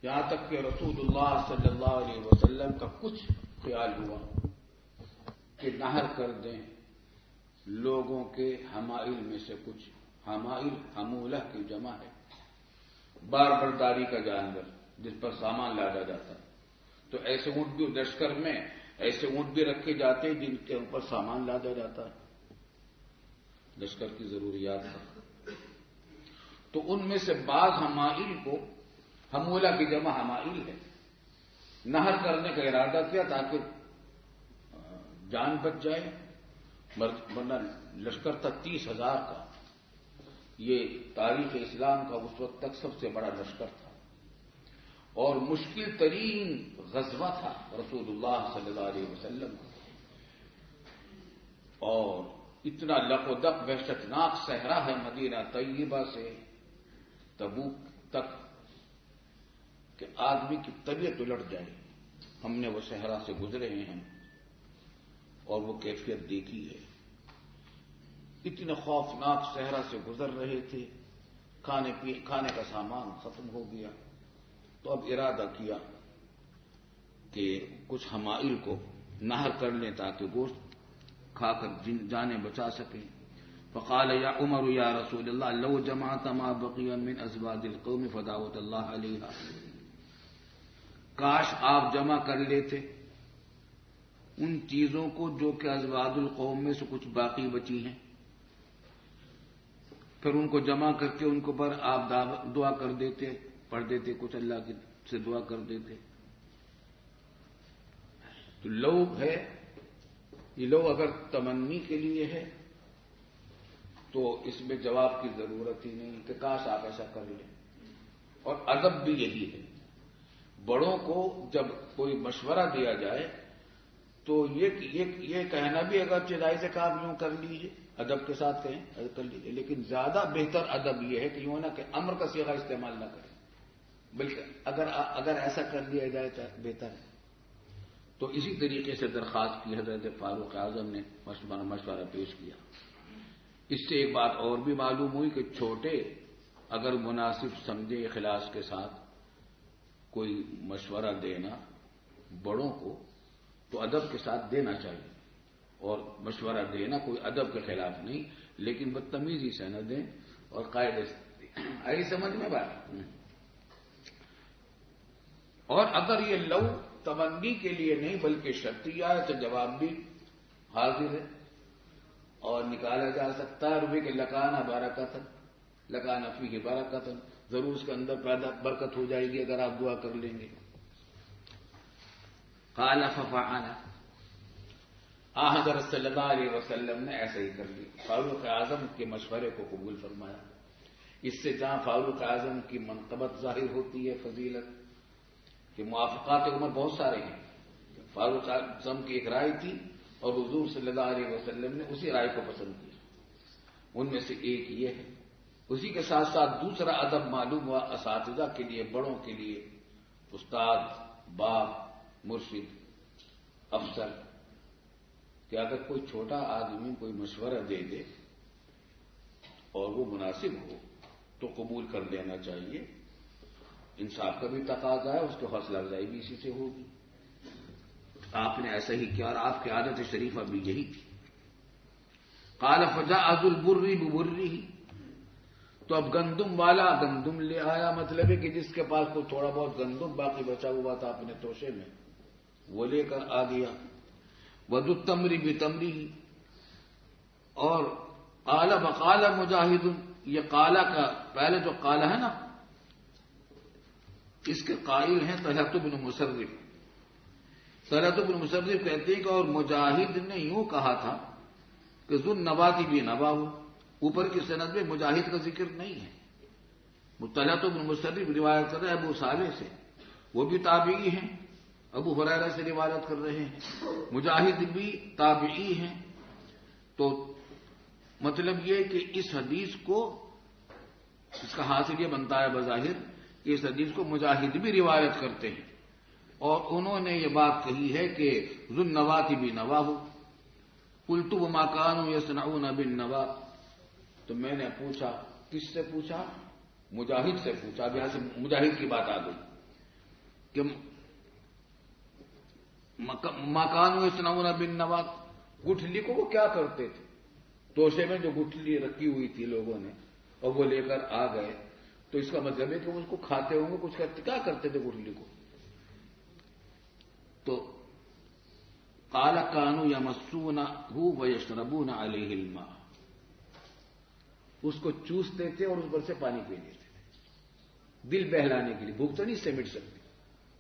یہاں تک کہ رسول اللہ صلی اللہ علیہ وسلم کا کچھ خیال ہوا کہ نہر کر دیں لوگوں کے حمائل میں سے کچھ. حمائل حمولہ کی جمع ہے، بار برداری کا جانور جس پر سامان لادا جاتا ہے. تو ایسے اونٹ بھی لشکر میں ایسے اونٹ بھی رکھے جاتے ہیں جن کے اوپر سامان لادا جاتا ہے لشکر کی ضروریات کا. تو ان میں سے بعض حمائل کو، حمولہ کی جمع حمائل ہے، نہر کرنے کا ارادہ کیا تاکہ جان بچ جائے، ورنہ لشکر تھا 30,000 کا. یہ تاریخ اسلام کا اس وقت تک سب سے بڑا لشکر تھا اور مشکل ترین غزوہ تھا رسول اللہ صلی اللہ علیہ وسلم کا. اور اتنا لقودق وحشتناک صحرا ہے مدینہ طیبہ سے تبوک تک کہ آدمی کی طبیعت الٹ جائے. ہم نے وہ صحرا سے گزرے ہیں اور وہ کیفیت دیکھی ہے. اتنے خوفناک صحرا سے گزر رہے تھے، کھانے کا سامان ختم ہو گیا. تو اب ارادہ کیا کہ کچھ حمائل کو نہر کر لیں تاکہ گوشت کھا کر جانیں بچا سکیں. فقال یا عمر یا رسول اللہ لو جمعت ما بقي من ازواج القوم فدعوت اللہ علیہا، کاش آپ جمع کر لیتے ان چیزوں کو جو کہ ازواج القوم میں سے کچھ باقی بچی ہیں، پھر ان کو جمع کر کے ان کو پر آپ دعا کر دیتے، پڑھ دیتے، کچھ اللہ کی سے دعا کر دیتے. تو لو ہے، یہ لو اگر تمنی کے لیے ہے تو اس میں جواب کی ضرورت ہی نہیں کہ کاش آپ ایسا کر لیں. اور ادب بھی یہی ہے، بڑوں کو جب کوئی مشورہ دیا جائے تو یہ کہنا بھی اگر چلائی سے کام یوں کر لیجیے، ادب کے ساتھ کہیں کر لیجیے، لیکن زیادہ بہتر ادب یہ ہے کہ یوں نہ کہ امر کا صیغہ استعمال نہ کریں، بلکہ اگر ایسا کر لیا جائے تو بہتر ہے. تو اسی طریقے سے درخواست کی حضرت فاروق اعظم نے مشورہ پیش کیا. اس سے ایک بات اور بھی معلوم ہوئی کہ چھوٹے اگر مناسب سمجھے اخلاص کے ساتھ کوئی مشورہ دینا بڑوں کو تو ادب کے ساتھ دینا چاہیے، اور مشورہ دینا کوئی ادب کے خلاف نہیں، لیکن بدتمیزی سے نہ دیں اور قاعدے سے دیں. آئی سمجھ میں بات؟ اور اگر یہ لو تمنی کے لیے نہیں بلکہ شرطیہ ہے تو جواب بھی حاضر ہے اور نکالا جا سکتا ہے. روپے کے لکانہ برکتن، لکانہ فیہ برکتن، ضرور اس کے اندر پیدا برکت ہو جائے گی اگر آپ دعا کر لیں گے. قال ففعل، حضرت صلی اللہ علیہ وسلم نے ایسا ہی کر لیا، فاروق اعظم کے مشورے کو قبول فرمایا. اس سے جہاں فاروق اعظم کی منقبت ظاہر ہوتی ہے، فضیلت، کہ موافقات عمر بہت سارے ہیں. فاروق اعظم کی ایک رائے تھی اور حضور صلی اللہ علیہ وسلم نے اسی رائے کو پسند کیا. ان میں سے ایک یہ ہے. اسی کے ساتھ ساتھ دوسرا ادب معلوم ہوا اساتذہ کے لیے، بڑوں کے لیے، استاد، باپ، مرشد، افسر، کہ اگر کوئی چھوٹا آدمی کوئی مشورہ دے دے اور وہ مناسب ہو تو قبول کر لینا چاہیے. انصاف کا بھی تقاضا ہے، اس کی حوصلہ افزائی بھی اسی سے ہوگی. آپ نے ایسا ہی کیا اور آپ کی عادت شریفہ بھی یہی تھی. قال فجاء ذو البر ببره، تو اب گندم والا گندم لے آیا. مطلب ہے کہ جس کے پاس کوئی تھوڑا بہت گندم باقی بچا ہوا تھا اپنے توشے میں، وہ لے کر آ گیا. وذو التمر بتمره، اور قال وقال مجاہد، یہ قال کا پہلے جو قال ہے نا اس کے قائل ہیں طلحۃ بن مصرف. طلحۃ بن مصرف کہتے ہیں کہ اور مجاہد نے یوں کہا تھا کہ ذو النواتی بھی نوا ہو. اوپر کی سند میں مجاہد کا ذکر نہیں ہے. طلحۃ بن مصرف روایت کر رہے ہیں ابو صالح سے، وہ بھی تابعی ہیں، ابو ہریرہ سے روایت کر رہے ہیں. مجاہد بھی تابعی ہیں. تو مطلب یہ کہ اس حدیث کو، اس کا حاصل یہ بنتا ہے بظاہر کہ اس حدیث کو مجاہد بھی روایت کرتے ہیں اور انہوں نے یہ بات کہی ہے کہ ذو النواتی بھی نوا ہو. قلت وما كانوا يصنعون بالنوا، تو میں نے پوچھا، کس سے پوچھا؟ مجاہد سے پوچھا. اب یہاں سے مجاہد کی بات آ گئی کہ ما كانوا يصنعون بالنوا، گٹھلی کو وہ کیا کرتے تھے؟ توشے میں جو گٹھلی رکھی ہوئی تھی لوگوں نے اور وہ لے کر آ گئے، تو اس کا مطلب ہے کہ وہ اس کو کھاتے ہوں گے، کچھ کرتے، کیا کرتے تھے گٹھلی کو؟ تو قال كانوا يمسونه ويشربون عليه الماء، اس کو چوستے تھے اور اس پر سے پانی پی لیتے تھے، دل بہلانے کے لیے. بھوک تو نہیں اس سے مٹ سکتی،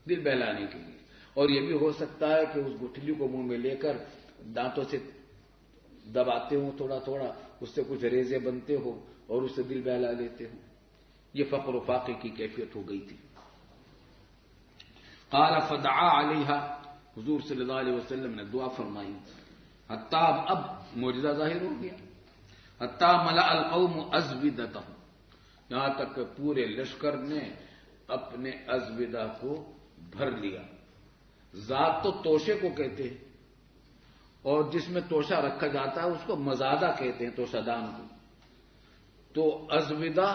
دل بہلانے کے لیے. اور یہ بھی ہو سکتا ہے کہ اس گٹھلی کو منہ میں لے کر دانتوں سے دباتے ہوں تھوڑا تھوڑا، اس سے کچھ ریزے بنتے ہو اور اس سے دل بہلا لیتے ہوں. یہ فقر و فاقے کی کیفیت ہو گئی تھی. قال فدعا علیہا، حضور صلی اللہ علیہ وسلم نے دعا فرمائی. حتیٰ اب معجزہ ظاہر ہو گیا. حتیٰ ملأ القوم ازودتهم، یہاں تک کہ پورے لشکر نے اپنے ازودہ کو بھر لیا. ذات تو توشے کو کہتے ہیں اور جس میں توشہ رکھا جاتا ہے اس کو مزادہ کہتے ہیں، توشہ دان کو. تو ازودہ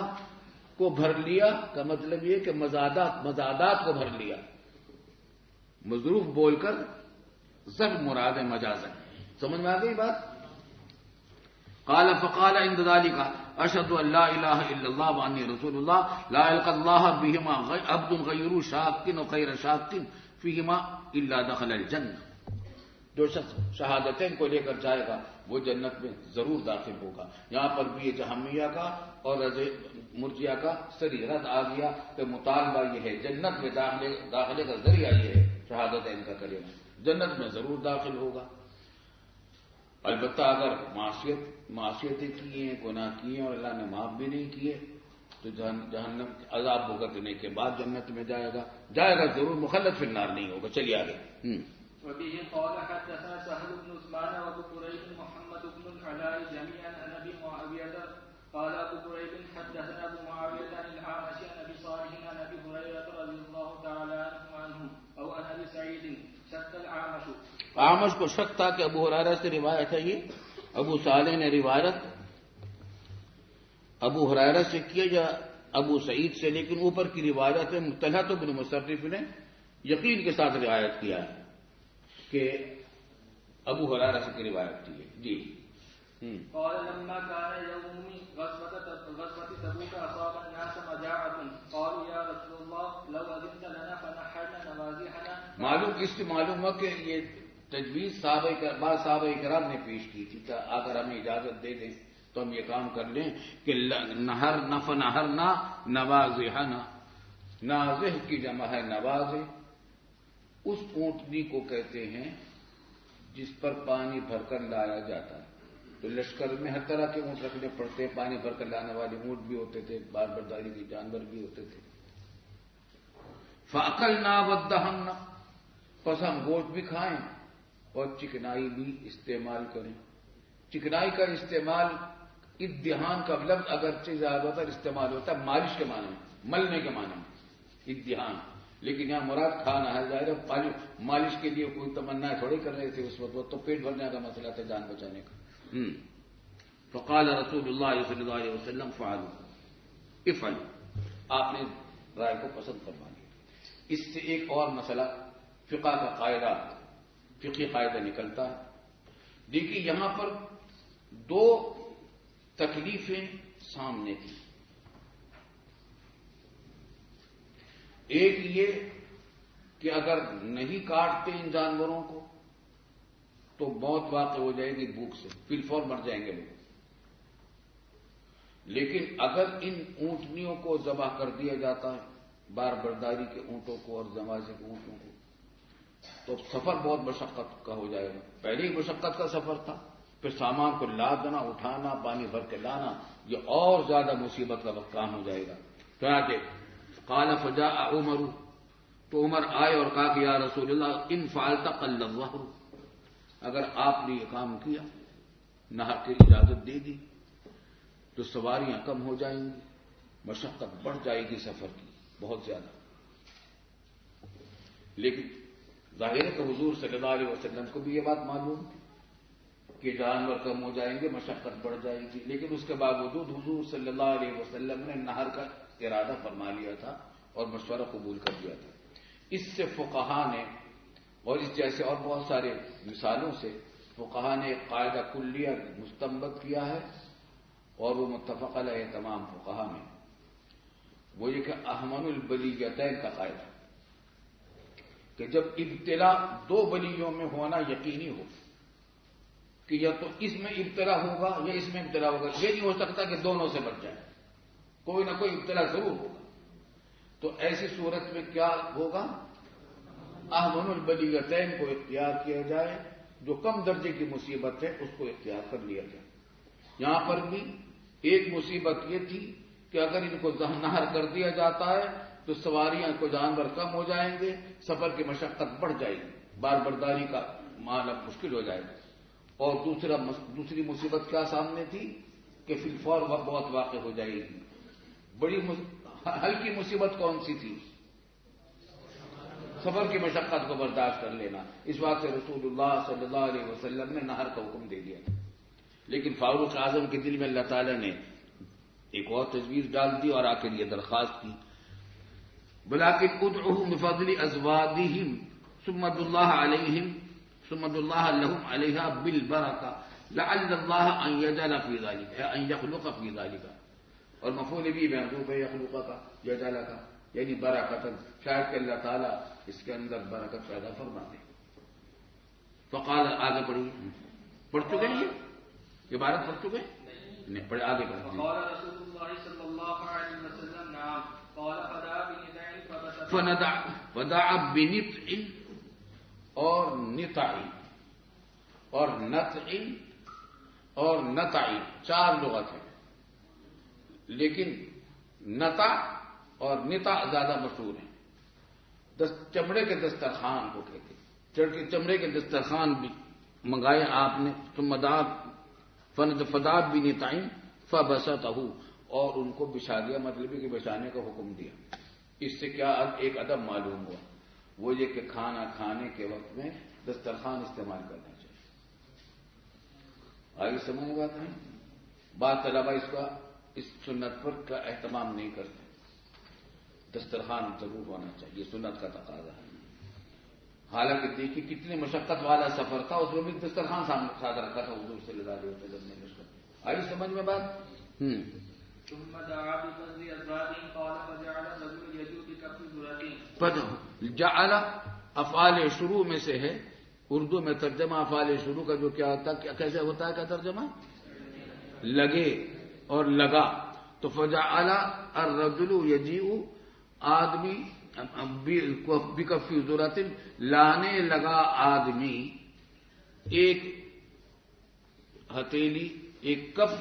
کو بھر لیا کا مطلب یہ کہ مزادات کو بھر لیا. مظروف بول کر ضرب مراد مجازن. سمجھ میں آ گئی بات؟ قال فقال عند ذلك اشهد ان لا اله الا الله واني رسول الله لا يلقى الله بهما عبد غير شاك وغير شاك فيهما الا دخل الجنه. جو شخص شہادتین کو لے کر جائے گا وہ جنت میں ضرور داخل ہوگا. یہاں پر بھی یہ جہمیہ کا اور مرجیہ کا سری رد آ گیا کہ مطالبہ یہ ہے، جنت میں داخلے کا ذریعہ یہ ہے شہادتین کا کلمہ، جنت میں ضرور داخل ہوگا. البتہ اگر معصیتیں کی ہیں، گناہ کیے ہیں اور اللہ نے معاف بھی نہیں کیے تو جہنم عذاب بھگتنے کے بعد جنت میں جائے گا ضرور، مخلد فی النار نہیں ہوگا. چلیے آگے. وبه قال حدثنا سهل بن عثمان وابو كريب محمد بن العلاء جميعا عن ابي معاويه قال ابو كريب حدثنا ابو معاويه عن الاعمش عن ابي صالح عن ابي هريره رضي الله تعالى عنه او عن ابي سعيد شك الاعمش. اعمش کو شک تھا کہ ابو ہریرہ سے روایت ہے. یہ ابو صالح نے روایت ابو ہریرہ سے کیا یا ابو سعید سے، لیکن اوپر کی روایت ہے طلحۃ بن مصرف نے یقین کے ساتھ روایت کیا ہے کہ ابو ہریرہ سے کی روایت کی ہے. جی. قال لما كان يوم غزوة تبوك أصاب الناس مجاعة قالوا يا رسول الله لو أذنت لنا فنحرنا نوازحنا. معلوم اس سے معلوم ہوا کہ یہ تجویز بعض صحابہ کرام نے پیش کی تھی کہ اگر ہمیں اجازت دے دیں تو ہم یہ کام کر لیں کہ فنحرنا نوازحنا. نازح کی جمع ہے نوازح. اس اونٹنی کو کہتے ہیں جس پر پانی بھر کر لایا جاتا ہے. تو لشکر میں ہر طرح کے اونٹ رکھنے پڑتے ہیں، پانی بھر کر لانے والے اونٹ بھی ہوتے تھے، بار برداری کے جانور بھی ہوتے تھے. فَأَكَلْنَا وَادَّهَنَّا، پس ہم گوشت بھی کھائیں اور چکنائی بھی استعمال کریں۔ چکنائی کا استعمال ادہان کا لفظ اگرچہ زیادہ تر استعمال ہوتا ہے مالش کے معنی میں، ملنے کے معنی میں ادہان، لیکن یہاں مراد کھانا ہے۔ ظاہر ہے مالش کے لیے کوئی تمنا تھوڑی کر رہے تھے اس وقت، تو پیٹ بھرنے کا مسئلہ تھا، جان بچانے کا۔ فقال رسول اللہ صلی اللہ علیہ وسلم فعلوا افعلوا، آپ نے رائے کو پسند فرما لیا۔ اس سے ایک اور مسئلہ فقہ کا قاعدہ، فقہی قاعدہ نکلتا ہے۔ دیکھیے یہاں پر دو تکلیفیں سامنے تھیں، ایک یہ کہ اگر نہیں کاٹتے ان جانوروں کو تو موت واقع ہو جائے گی بھوک سے، فی الفور مر جائیں گے لوگ، لیکن اگر ان اونٹنیوں کو ذبح کر دیا جاتا ہے، بار برداری کے اونٹوں کو اور زمازے کے اونٹوں کو، تو سفر بہت مشقت کا ہو جائے گا۔ پہلے ہی مشقت کا سفر تھا، پھر سامان کو لادنا، اٹھانا، پانی بھر کے لانا، یہ اور زیادہ مصیبت کا کام ہو جائے گا۔ چنانچہ قال فجاء عمر، تو عمر آئے اور کہا کہ یا رسول اللہ ان فعلت قل الظهر، اگر آپ نے یہ کام کیا، نہر کی اجازت دے دی، تو سواریاں کم ہو جائیں گی، مشقت بڑھ جائے گی سفر کی بہت زیادہ۔ لیکن ظاہر ہے کہ حضور صلی اللہ علیہ وسلم کو بھی یہ بات معلوم تھی کہ جانور کم ہو جائیں گے، مشقت بڑھ جائے گی، لیکن اس کے باوجود حضور صلی اللہ علیہ وسلم نے نہر کا ارادہ فرما لیا تھا اور مشورہ قبول کر لیا تھا۔ اس سے فقہا نے، اور اس جیسے اور بہت سارے مثالوں سے فقہا نے ایک قاعدہ کلیہ مستنبط کیا ہے، اور وہ متفق علیہ تمام فقہا میں، وہ یہ کہ احمن البلیتین کا قاعدہ، کہ جب ابتلا دو بلیوں میں ہونا یقینی ہو کہ یا تو اس میں ابتلا ہوگا یا اس میں ابتلا ہوگا، یہ نہیں ہو سکتا کہ دونوں سے بچ جائے، کوئی نہ کوئی ابتلا ضرور ہوگا، تو ایسی صورت میں کیا ہوگا؟ احمن البلیتین کو اختیار کیا جائے، جو کم درجے کی مصیبت ہے اس کو اختیار کر لیا جائے۔ یہاں پر بھی ایک مصیبت یہ تھی کہ اگر ان کو نہر کر دیا جاتا ہے تو سواریاں کو جانور کم ہو جائیں گے، سفر کی مشقت بڑھ جائے گی، بار برداری کا معاملہ مشکل ہو جائے گا۔ اور دوسری مصیبت کیا سامنے تھی کہ فی الفور بہت واقع ہو جائے گی۔ بڑی ہلکی مصیبت کون سی تھی؟ سفر کی مشقت کو برداشت کر لینا۔ اس بات سے رسول اللہ صلی اللہ علیہ وسلم نے نہر کا حکم دے دیا، لیکن فاروق اعظم کے دل میں اللہ تعالیٰ نے ایک اور تجویز ڈال دی اور آخر یہ درخواست کی، بلاکن ادعوهم بفضل ازواجهم ثم ادعوا الله عليهم ثم ادعوا الله لهم عليها بالبركه لعل الله ان يجعل في ذلك ان يخلق في ذلك، اور مفعول بھی محذوف ہے يخلق کا يجعل کا، یعنی برکتا، شاید کہ اللہ تعالیٰ اس کے اندر برکت پیدا فرما دے۔ فقال، آگے پڑھیے، پڑھ چکے ہیں یہ عبارت پڑھ چکے نہیں، پڑھے آگے پڑھیں۔ قال رسول اللہ صلی اللہ علیہ وسلم نعم، قال فدع بنطع اور نطع اور نطع اور نطع، چار لغت ہیں، لیکن نطع اور نطع زیادہ مشہور ہیں۔ چمڑے کے دسترخوان کو کہتے ہیں، چمڑے کے دسترخوان بھی منگائے آپ نے، فدع بنطع فبسطہ، اور ان کو بچھا دیا، مطلب کہ بچھانے کا حکم دیا۔ اس سے کیا ایک ادب معلوم ہوا، وہ یہ کہ کھانا کھانے کے وقت میں دسترخوان استعمال کرنا چاہیے۔ آگے سمجھ بات ہے؟ بعض طلبا اس سنت پر کا اہتمام نہیں کرتے، دسترخوان ضرور ہونا چاہیے، سنت کا تقاضا ہے۔ حالانکہ دیکھیے کتنی مشقت والا سفر تھا، اس میں بھی دسترخوان ساتھ رکھا تھا حضور صلی اللہ علیہ وسلم نے۔ آئی سمجھ میں بات؟ ثم دعا بفضل ازواجهم قال فجعل الرجل يجوء بكف ذراته، جعل افعال شروع میں سے ہے، اردو میں ترجمہ افعال شروع کا جو کیا ہوتا ہے، کیسے ہوتا ہے، کیا ترجمہ؟ لگے اور لگا، تو فجعل الرجل يجيء، آدمی بکف ذرات، لانے لگا آدمی ایک ہتھیلی، ایک کف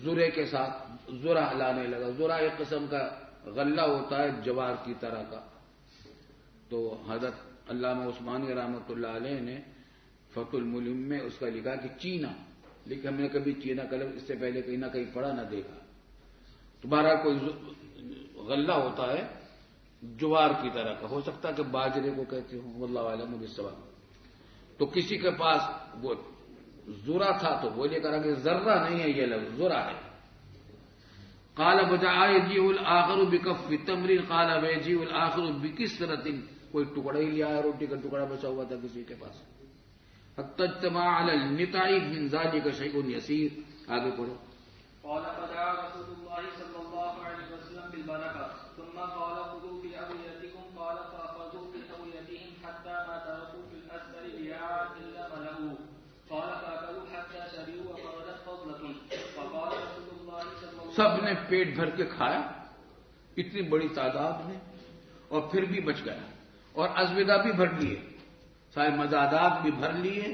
ذرے کے ساتھ، ذرہ لانے لگا۔ ذرہ ایک قسم کا غلہ ہوتا ہے جوار کی طرح کا، تو حضرت علامہ عثمانی رحمۃ اللہ علیہ نے فتح الملم میں اس کا لکھا کہ چینا، لیکن ہم نے کبھی چینا کا لفظ اس سے پہلے کہیں نہ کہیں پڑھا نہ دیکھا. تمہارا کوئی غلہ ہوتا ہے جوار کی طرح کا، ہو سکتا ہے کہ باجرے کو کہتے ہوں، واللہ اعلم بالصواب. تو کسی کے پاس وہ ذرا تھا تو وہ لے کر آگے ذرہ نہیں ہے یہ لفظ، ذرا ہے. قال وجاء يجيء الاخر بكف تمر قال ويجيء الاخر بكسرة، کوئی ٹکڑا ہی لیا ہے، روٹی کا ٹکڑا بچا ہوا تھا کسی کے پاس. حتى اجتمع على النطع من ذلك شيء يسير. آگے پڑھو. قال فدعا رسول الله صلى الله عليه وسلم بالبركة ثم قال خذوا بأوعيتكم قال فأخذوا بأوعيتهم حتى ما تركوا في الأسفل بياعا إلا ملأوه قال فأكلوا حتى شربوا وفردت فضلة فقال رسول الله صلى الله عليه وسلم سب نے پیٹ بھر کے کھایا، اتنی بڑی تعداد میں، اور پھر بھی بچ گیا، اور ازودہ بھی بھر لیے، سارے مزادات بھی بھر لیے،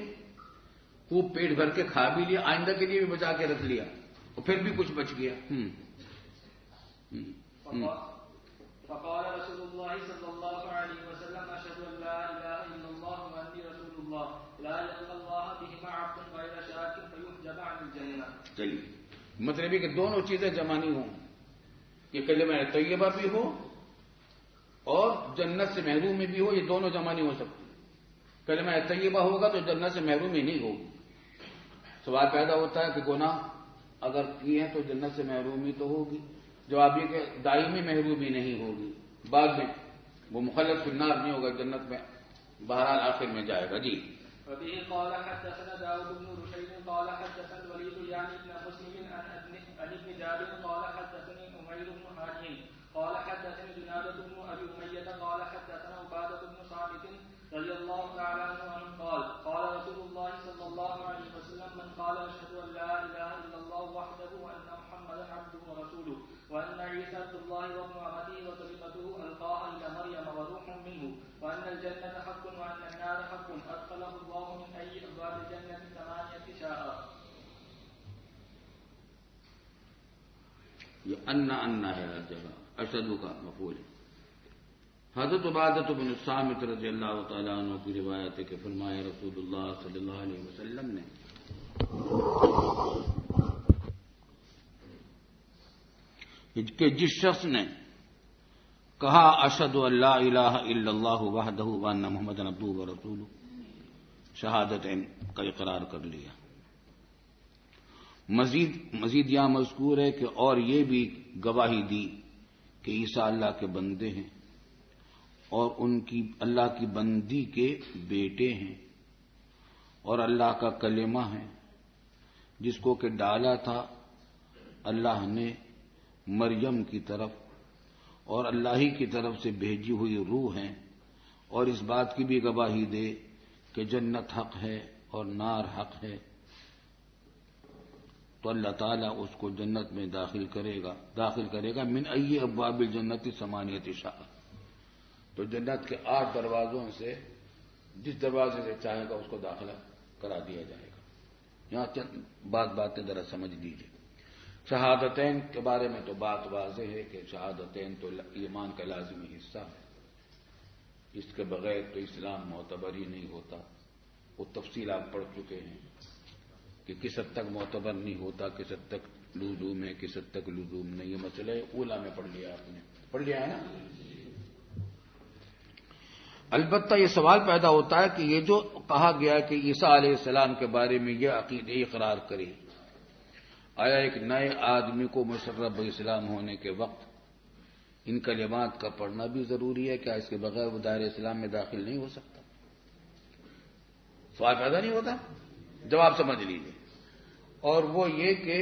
خوب پیٹ بھر کے کھا بھی لیا، آئندہ کے لیے بھی بچا کے رکھ لیا، اور پھر بھی کچھ بچ گیا. فقال رسول الله صلى الله عليه وسلم أشهد أن لا إله إلا الله وأني رسول الله لا يلقى الله بهما عبد غير شاك فيحجب عن الجنة. چلیے، مطلب یہ کہ دونوں چیزیں جمع نہیں ہوں، یہ کلمہ طیبہ بھی ہو اور جنت سے محرومی بھی ہو، یہ دونوں جمع نہیں ہو سکتی. کلمہ طیبہ ہوگا تو جنت سے محرومی نہیں ہوگی. سوال پیدا ہوتا ہے کہ گناہ اگر کیے ہیں تو جنت سے محرومی تو ہوگی. جواب یہ کہ دائمی محرومی نہیں ہوگی، بعد میں وہ مخلد فی النار نہیں ہوگا، جنت میں بہرحال آخر میں جائے گا. جی. وبه قال حدثنا داود بن رشيد قال حدثنا الوليد يعني بن مسلم عن ابن جابر قال حدثني أمير بن هانئ قال حدثني جنادة بن أبي أمية قال حدثنا عبادة بن صامت رضي الله تعالى عنه قال قال رسول الله صلى الله عليه وسلم من قال أشهد أن لا إله إلا الله وحده وأن محمدا عبده ورسوله وأن عيسى عبد الله وابن أمته وكلمته ألقاها إلى مريم وروح منه وأن الجنة حق وأن النار حق أدخله الله من أي أبواب الجنة 8 شاء. یہ انا ہے ہر جگہ، اشد کا مفعول ہے. حضرت عبادۃ بن الصامت رضی اللہ تعالیٰ عنہ کی روایت ہے کہ فرمایا رسول اللہ صلی اللہ علیہ وسلم نے کہ جس شخص نے کہا اشہد ان لا الہ الا اللہ وحدہ وان محمد عبدہ ورسولہ، شہادتین کا اقرار کر لیا. مزید یہاں مذکور ہے کہ اور یہ بھی گواہی دی کہ عیسیٰ اللہ کے بندے ہیں اور ان کی اللہ کی بندی کے بیٹے ہیں اور اللہ کا کلمہ ہے جس کو کہ ڈالا تھا اللہ نے مریم کی طرف، اور اللہ ہی کی طرف سے بھیجی ہوئی روح ہیں. اور اس بات کی بھی گواہی دے کہ جنت حق ہے اور نار حق ہے، تو اللہ تعالیٰ اس کو جنت میں داخل کرے گا من ای ابواب الجنت 8 شاء. تو جنت کے 8 دروازوں سے جس دروازے سے چاہے گا اس کو داخلہ کرا دیا جائے گا. یہاں چند باتیں ذرا سمجھ لیجیے. شہادتین کے بارے میں تو بات واضح ہے کہ شہادتین تو ایمان کا لازمی حصہ ہے، اس کے بغیر تو اسلام معتبر ہی نہیں ہوتا. وہ تفصیل آپ پڑھ چکے ہیں کہ کس حد تک معتبر نہیں ہوتا، کس حد تک لزوم ہے، کس حد تک لزوم نہیں. یہ مسئلہ اولا میں پڑھ لیا، آپ نے پڑھ لیا ہے نا. البتہ یہ سوال پیدا ہوتا ہے کہ یہ جو کہا گیا کہ عیسیٰ علیہ السلام کے بارے میں یہ عقیدہ اقرار کرے، آیا ایک نئے آدمی کو مشرب اسلام ہونے کے وقت ان کلمات کا پڑھنا بھی ضروری ہے؟ کیا اس کے بغیر وہ دائرہ اسلام میں داخل نہیں ہو سکتا؟ سوال پیدا نہیں ہوتا؟ جواب سمجھ لیجیے. اور وہ یہ کہ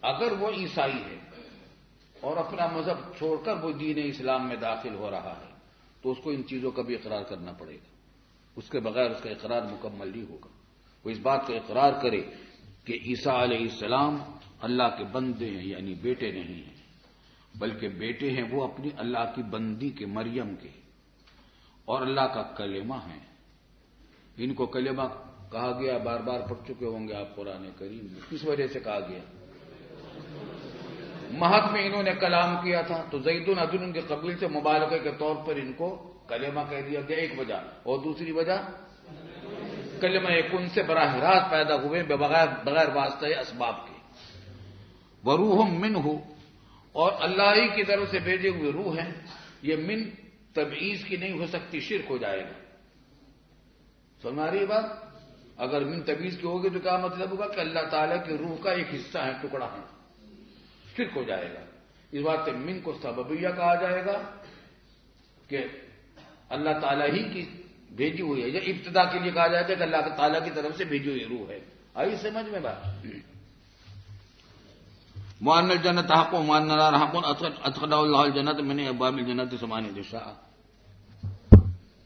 اگر وہ عیسائی ہے اور اپنا مذہب چھوڑ کر وہ دین اسلام میں داخل ہو رہا ہے تو اس کو ان چیزوں کا بھی اقرار کرنا پڑے گا. اس کے بغیر اس کا اقرار مکمل نہیں ہوگا. وہ اس بات کا اقرار کرے کہ عیسیٰ علیہ السلام اللہ کے بندے ہیں، یعنی بیٹے نہیں ہیں، بلکہ بیٹے ہیں وہ اپنی اللہ کی بندی کے مریم کے، اور اللہ کا کلمہ ہے. ان کو کلمہ کہا گیا، بار بار پڑھ چکے ہوں گے آپ قرآن کریم میں. کس وجہ سے کہا گیا؟ مہد میں انہوں نے کلام کیا تھا تو زید عدن کے قبیل سے مبالغے کے طور پر ان کو کلمہ کہہ دیا گیا ایک وجہ، اور دوسری وجہ کلمہ کن سے براہ راست پیدا ہوئے بغیر واسطہ اسباب کے. وروح منہ، اور اللہ ہی کی طرف سے بھیجے ہوئے روح ہیں. یہ من تبعیض کی نہیں ہو سکتی، شرک ہو جائے گا. سمجھ آ رہی ہے بات؟ اگر من تبعیض کی ہوگی تو کیا مطلب ہوگا کہ اللہ تعالیٰ کی روح کا ایک حصہ ہے، ٹکڑا ہے، شرک ہو جائے گا. اس بات سے من کو سببیہ کہا جائے گا کہ اللہ تعالیٰ ہی کی بھیجی ہوئی ہے، یا ابتدا کے لیے کہا جائے گا کہ اللہ تعالیٰ کی طرف سے بھیجی ہوئی روح ہے. آئی سمجھ میں بات؟ وَأَنَّ الْجَنَّةَ حَقٌّ وَأَنَّ النَّارَ حَقٌّ أَدْخَلَهُ اللَّهُ الْجَنَّةَ مِنْ أَبْوَابِ الْجَنَّةِ ثَمَانِيَةَ شَاءَ.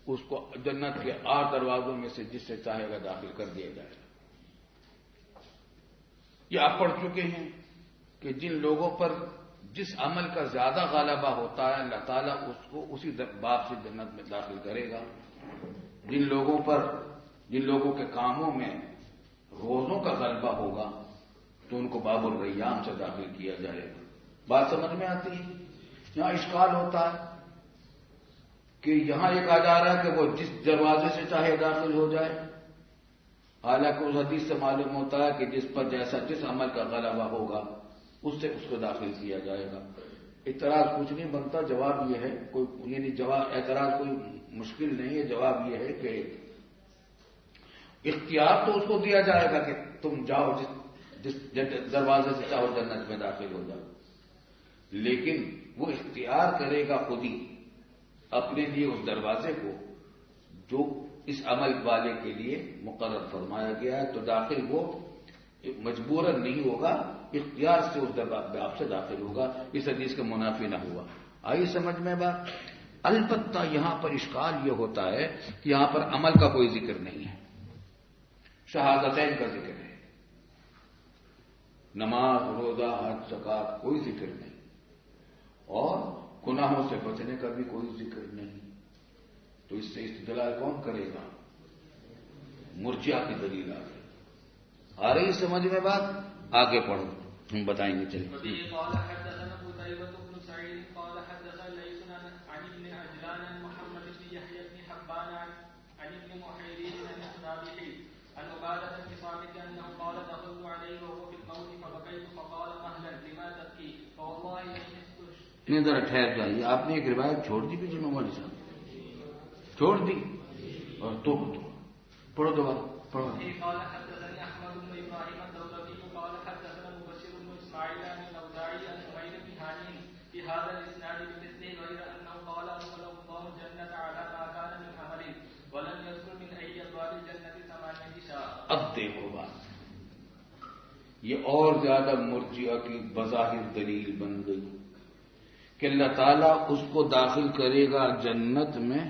اس کو جنت کے 8 دروازوں میں سے جس سے چاہے گا داخل کر دیا جائے گا. یہ آپ پڑھ چکے ہیں کہ جن لوگوں پر جس عمل کا زیادہ غلبہ ہوتا ہے اللہ تعالیٰ اس کو اسی باب سے جنت میں داخل کرے گا. جن لوگوں کے کاموں میں روزوں کا غلبہ ہوگا تو ان کو باب الریان سے داخل کیا جائے گا. بات سمجھ میں آتی ہے؟ یہاں اشکال ہوتا ہے کہ یہاں یہ کہا جا رہا ہے کہ وہ جس دروازے سے چاہے داخل ہو جائے، حالانکہ اس حدیث سے معلوم ہوتا ہے کہ جس پر جس عمل کا غلبہ ہوگا اس سے اس کو داخل کیا جائے گا. اعتراض کچھ نہیں بنتا، جواب یہ ہے یعنی اعتراض کوئی مشکل نہیں ہے. جواب یہ ہے کہ اختیار تو اس کو دیا جائے گا کہ تم جاؤ جس دروازے سے چاہو جنت میں داخل ہو جاؤ، لیکن وہ اختیار کرے گا خود ہی اپنے لیے اس دروازے کو جو اس عمل والے کے لیے مقرر فرمایا گیا ہے. تو داخل وہ مجبوراً نہیں ہوگا، اختیار سے اس دروازے آپ سے داخل ہوگا. اس حدیث کا منافی نہ ہوا. آئی سمجھ میں بات؟ البتہ یہاں پر اشکال یہ ہوتا ہے کہ یہاں پر عمل کا کوئی ذکر نہیں ہے، شہادتین کا ذکر ہے. نماز، روزہ، حج، زکات کوئی ذکر نہیں، اور گناہوں سے بچنے کا بھی کوئی ذکر نہیں. تو اس سے استدلال کون کرے گا؟ مرجئہ کی دلیل آ رہی سمجھ میں بات؟ آگے پڑھو، ہم بتائیں گے. چلیے. نہیں ذرا ٹھہر جائیے، آپ نے ایک روایت چھوڑ دی بھی مولانا صاحب، چھوڑ دی اور تو پڑھو دوبارہ پڑھو. اب دیکھو بات، یہ اور زیادہ مرجئہ کی بظاہر دلیل بن گئی کہ اللہ تعالیٰ اس کو داخل کرے گا جنت میں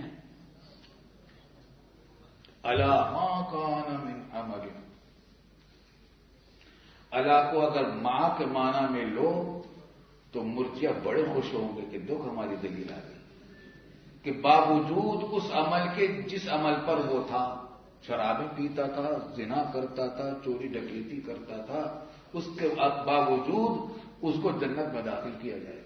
علی ما کان من عمل. علی کو اگر ما کے معنی میں لو تو مرجئہ بڑے خوش ہوں گے کہ دیکھو ہماری دلیل آ گئی کہ باوجود اس عمل کے جس عمل پر وہ تھا، شرابیں پیتا تھا، زنا کرتا تھا، چوری ڈکیتی کرتا تھا، اس کے باوجود اس کو جنت میں داخل کیا جائے گا.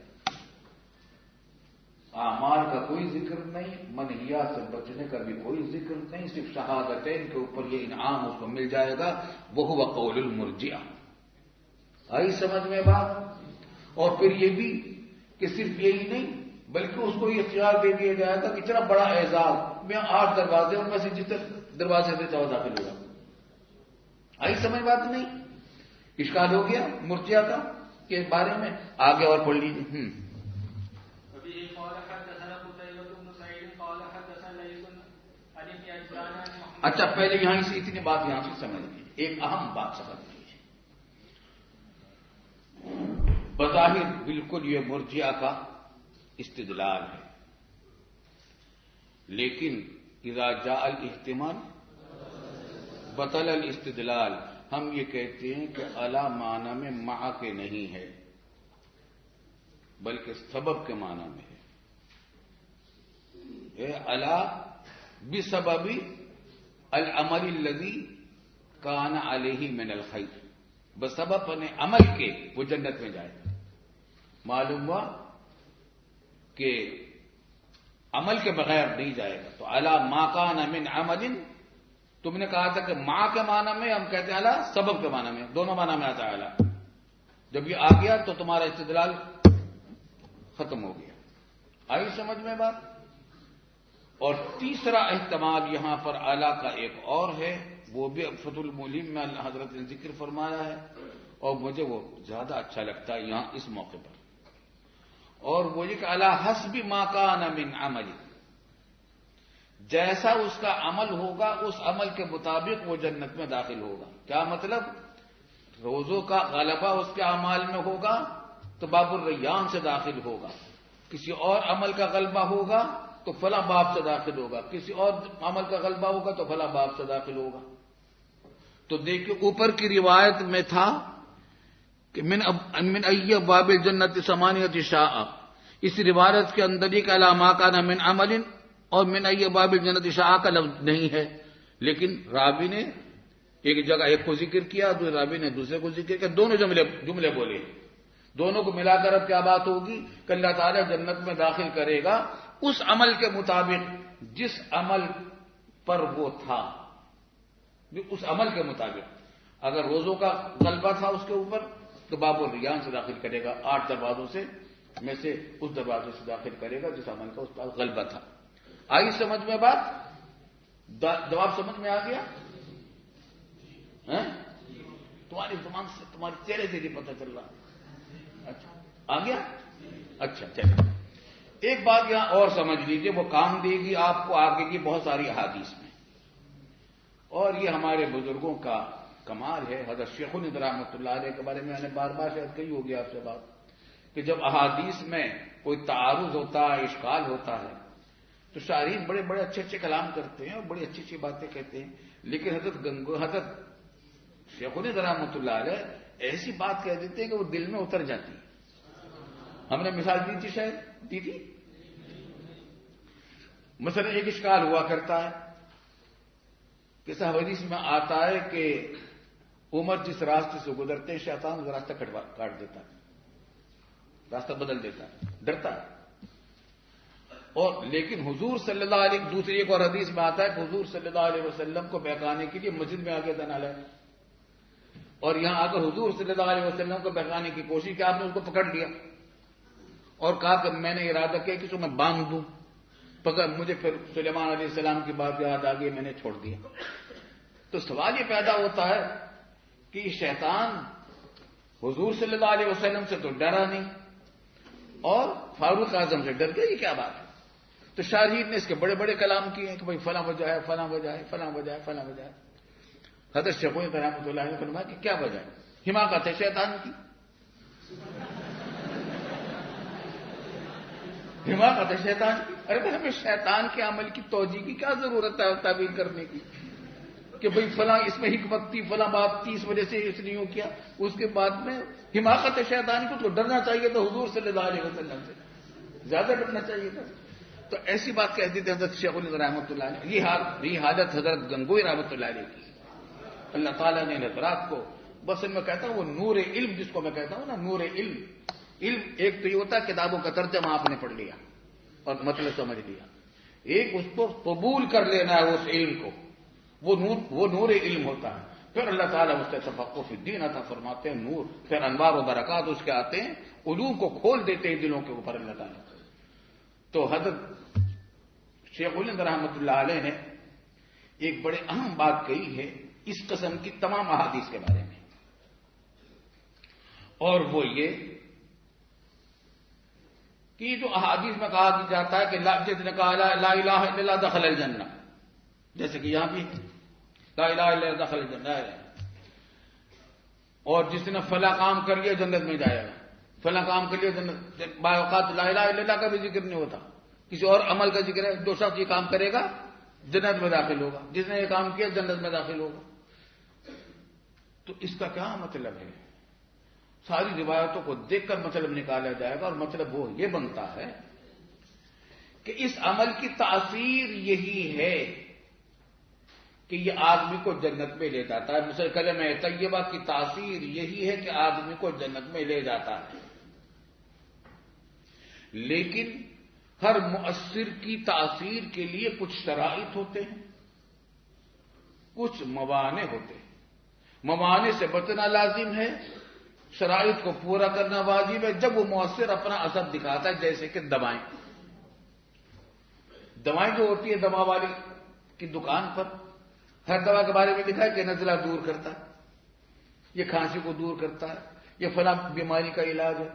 اعمال کا کوئی ذکر نہیں، منہیات سے بچنے کا بھی کوئی ذکر نہیں، صرف شہادتین کے اوپر یہ انعام اس کو مل جائے گا. وہ قول المرجئہ. آئی سمجھ میں بات؟ اور پھر یہ بھی کہ صرف یہی نہیں بلکہ اس کو یہ اختیار دے دیا جائے گا کہ اتنا بڑا اعزاز، میں 8 دروازے ان میں سے جس دروازے سے چاہو داخل ہوگا. آئی سمجھ بات نہیں؟ اشکال ہو گیا مرجئہ کا کے بارے میں. آگے اور پڑھ لیجیے. اچھا پہلے یہاں سے اتنی بات یہاں سے سمجھ لیجیے، ایک اہم بات سمجھ لیجیے. بظاہر بالکل یہ مرجئہ کا استدلال ہے، لیکن اذا جاء الاحتمال بطل الاستدلال. ہم یہ کہتے ہیں کہ الا معنی میں مع کے نہیں ہے بلکہ سبب کے معنی میں ہے. الا بسبب العمل الذي كان عليه من الخير، بسبب عمل کے وہ جنت میں جائے گا. معلوم ہوا کہ عمل کے بغیر نہیں جائے گا. تو الا ما کان من عمل، تم نے کہا تھا کہ ما کے معنی میں ہم کہتے ہیں الا سبب کے معنی میں، دونوں معنی میں آتا ہے الا. جب یہ آ گیا تو تمہارا استدلال ختم ہو گیا. آئی سمجھ میں بات؟ اور تیسرا احتمال یہاں پر اعلیٰ کا ایک اور ہے، وہ بھی فتح الملیم میں اللہ حضرت نے ذکر فرمایا ہے، اور مجھے وہ زیادہ اچھا لگتا ہے یہاں اس موقع پر. اور وہ یہ کہ اعلیٰ حسب ما کان من عمل، جیسا اس کا عمل ہوگا اس عمل کے مطابق وہ جنت میں داخل ہوگا. کیا مطلب؟ روزوں کا غلبہ اس کے اعمال میں ہوگا تو باب الریان سے داخل ہوگا، کسی اور عمل کا غلبہ ہوگا تو فلاں باب سے داخل ہوگا، کسی اور عمل کا غلبہ ہوگا تو فلاں باب سے داخل ہوگا. تو دیکھیں اوپر کی روایت میں تھا کہ من ای باب الجنت ثمانیۃ شاء، اس روایت کے اندر ہی الا ما کان من عمل اور من ای باب الجنت شاء کا لفظ نہیں ہے، لیکن راوی نے ایک جگہ ایک کو ذکر کیا، دوسرے راوی نے دوسرے کو ذکر کیا، دونوں جملے بولے. دونوں کو ملا کر اب کیا بات ہوگی کہ اللہ تعالیٰ جنت میں داخل کرے گا اس عمل کے مطابق جس عمل پر وہ تھا، اس عمل کے مطابق. اگر روزوں کا غلبہ تھا اس کے اوپر تو باب الریان سے داخل کرے گا، 8 دروازوں سے میں سے اس دروازے سے داخل کرے گا جس عمل کا اس پر غلبہ تھا. آئی سمجھ میں بات؟ جواب سمجھ میں آ گیا؟ تمہاری زبان سے تمہارے چہرے سے نہیں پتہ چل رہا. اچھا آ گیا؟ اچھا چلیے. ایک بات یہاں اور سمجھ لیجئے، وہ کام دے گی آپ کو آگے کی بہت ساری احادیث میں، اور یہ ہمارے بزرگوں کا کمال ہے. حضرت شیخ الہند رحمۃ اللہ علیہ کے بارے میں میں نے بار بار شاید کہی ہوگی آپ سے بات کہ جب احادیث میں کوئی تعارض ہوتا ہے، اشکال ہوتا ہے، تو شارحین بڑے بڑے اچھے اچھے کلام کرتے ہیں اور بڑی اچھی اچھی باتیں کہتے ہیں، لیکن حضرت شیخ الہند رحمۃ اللہ علیہ ایسی بات کہہ دیتے ہیں کہ وہ دل میں اتر جاتی ہے. ہم نے مثال دی تھی، شاید دی تھی. مثلا ایک اشکال ہوا کرتا ہے کہ صحیح حدیث میں آتا ہے کہ عمر جس راستے سے گزرتے ہیں شیطان اس راستہ کاٹ دیتا ہے، راستہ بدل دیتا ہے، ڈرتا ہے. اور لیکن حضور صلی اللہ علیہ دوسری ایک اور حدیث میں آتا ہے کہ حضور صلی اللہ علیہ وسلم کو بہکانے کے لیے مسجد میں آگے دنا لائے، اور یہاں آ کر حضور صلی اللہ علیہ وسلم کو بہکانے کی کوشش کی، آپ نے اس کو پکڑ لیا اور کہا کہ میں نے ارادہ کیا کہ اس کو میں باندھ دوں. مجھے پھر سلیمان علیہ السلام کی بات یاد آ گئی، میں نے چھوڑ دیا. تو سوال یہ پیدا ہوتا ہے کہ شیطان حضور صلی اللہ علیہ وسلم سے تو ڈرا نہیں اور فاروق اعظم سے ڈر گیا، یہ کیا بات ہے؟ تو شارحین نے اس کے بڑے بڑے کلام کیے ہیں کہ بھائی فلاں وجہ ہے، فلاں وجہ ہے، فلاں وجہ ہے، فلاں وجہ ہے. حضرت شیخ الہند رحمۃ اللہ علیہ نے فرمایا کہ کیا وجہ ہے؟ حماقت ہے شیطان کی. حماقت ہے شیطان کی. ارے بھائی ہمیں شیطان کے عمل کی توجیہ کی کیا ضرورت ہے تعبیر کرنے کی کہ بھئی فلاں اس میں حکمت تھی، فلاں بات تھی، اس وجہ سے اس نے یوں کیا. اس کے بعد میں حماقت ہے شیطان کو تو ڈرنا چاہیے تھا حضور صلی اللہ علیہ وسلم سے، زیادہ ڈرنا چاہیے تھا. تو ایسی بات کہتے تھے حضرت شیخ الہند رحمۃ اللہ علیہ. یہ حالت حضرت گنگوئی رحمۃ اللہ علیہ کی. اللہ تعالیٰ نے حضرات کو بس میں کہتا ہوں وہ نور علم جس کو میں کہتا ہوں نا، نور علم. علم ایک تو یہ ہوتا ہے کتابوں کا ترجمہ آپ نے پڑھ لیا اور مطلب سمجھ لیا، ایک اس کو قبول کر لینا ہے اس علم کو، وہ نور علم ہوتا ہے. پھر اللہ تعالیٰ اس سے تفقہ فی الدین عطا فرماتے ہیں، نور، پھر انوار و برکات اس کے آتے ہیں، علوم کو کھول دیتے ہیں دلوں کے اوپر اللہ تعالیٰ. تو حضرت شیخ الہند رحمۃ اللہ علیہ نے ایک بڑے اہم بات کہی ہے اس قسم کی تمام احادیث کے بارے میں، اور وہ یہ کہ جو احادیث میں کہا جاتا ہے کہ جس نے کہا لا الہ الا اللہ دخل الجنہ، جیسے کہ یہاں بھی لا الہ الا اللہ دخل الجنہ ہے، اور جس نے فلاں کام کر لیا جنت میں جائے گا، فلاں کام کر لیا جنت. بعض اوقات لا الہ الا اللہ کا بھی ذکر نہیں ہوتا، کسی اور عمل کا ذکر ہے. جو شخص یہ کام کرے گا جنت میں داخل ہوگا، جس نے یہ کام کیا جنت میں داخل ہوگا. تو اس کا کیا مطلب ہے؟ ساری روایتوں کو دیکھ کر مطلب نکالا جائے گا، اور مطلب وہ یہ بنتا ہے کہ اس عمل کی تاثیر یہی ہے کہ یہ آدمی کو جنت میں لے جاتا ہے. مثلا کلمہ طیبہ کی تاثیر یہی ہے کہ آدمی کو جنت میں لے جاتا ہے. لیکن ہر مؤثر کی تاثیر کے لیے کچھ شرائط ہوتے ہیں، کچھ موانع ہوتے ہیں۔ موانع سے بچنا لازم ہے، شرائط کو پورا کرنا واجب ہے جب وہ مؤثر اپنا اثر دکھاتا ہے، جیسے کہ دوائیں جو ہوتی ہے دوا والی کی دکان پر ہر دوا کے بارے میں لکھا ہے کہ نزلہ دور کرتا ہے، یہ کھانسی کو دور کرتا ہے، یہ فلاں بیماری کا علاج ہے۔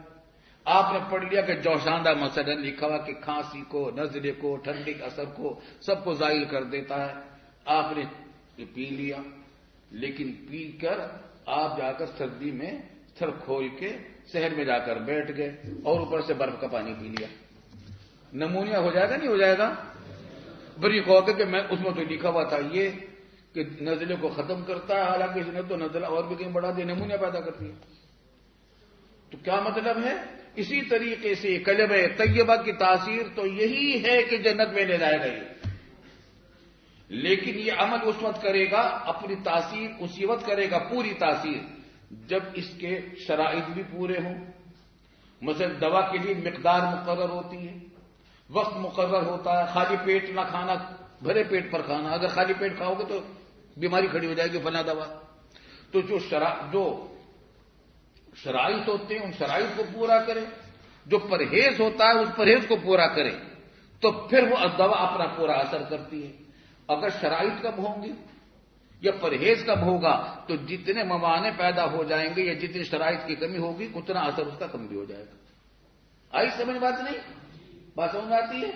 آپ نے پڑھ لیا کہ جوشاندہ مثلا لکھا ہوا کہ کھانسی کو، نزلے کو، ٹھنڈی کے اثر کو، سب کو زائل کر دیتا ہے۔ آپ نے یہ پی لیا، لیکن پی کر آپ جا کر سردی میں سر کھول کے شہر میں جا کر بیٹھ گئے اور اوپر سے برف کا پانی پی لیا، نمونیا ہو جائے گا نہیں ہو جائے گا؟ بری خوف کہ میں اس میں تو لکھا ہوا تھا یہ کہ نزلے کو ختم کرتا ہے، حالانکہ اس نے تو نزلہ اور بھی کہیں بڑھا دیا، نمونیا پیدا کرتی ہے۔ تو کیا مطلب ہے؟ اسی طریقے سے کلمہ طیبہ کی تاثیر تو یہی ہے کہ جنت میں لے جائے گا، لیکن یہ عمل اس وقت کرے گا، اپنی تاثیر اسی وقت کرے گا پوری تاثیر جب اس کے شرائط بھی پورے ہوں۔ مثلا دوا کے لیے مقدار مقرر ہوتی ہے، وقت مقرر ہوتا ہے، خالی پیٹ نہ کھانا، بھرے پیٹ پر کھانا، اگر خالی پیٹ کھاؤ گے تو بیماری کھڑی ہو جائے گی فلاں دوا۔ تو جو شرائط ہوتے ہیں ان شرائط کو پورا کرے، جو پرہیز ہوتا ہے اس پرہیز کو پورا کرے، تو پھر وہ دوا اپنا پورا اثر کرتی ہے۔ اگر شرائط کم ہوں گی یا پرہیز کم ہوگا تو جتنے موانع پیدا ہو جائیں گے یا جتنی شرائط کی کمی ہوگی اتنا اثر اس کا کم بھی ہو جائے گا۔ آئی سمجھ بات نہیں؟ بات سمجھ آتی ہے؟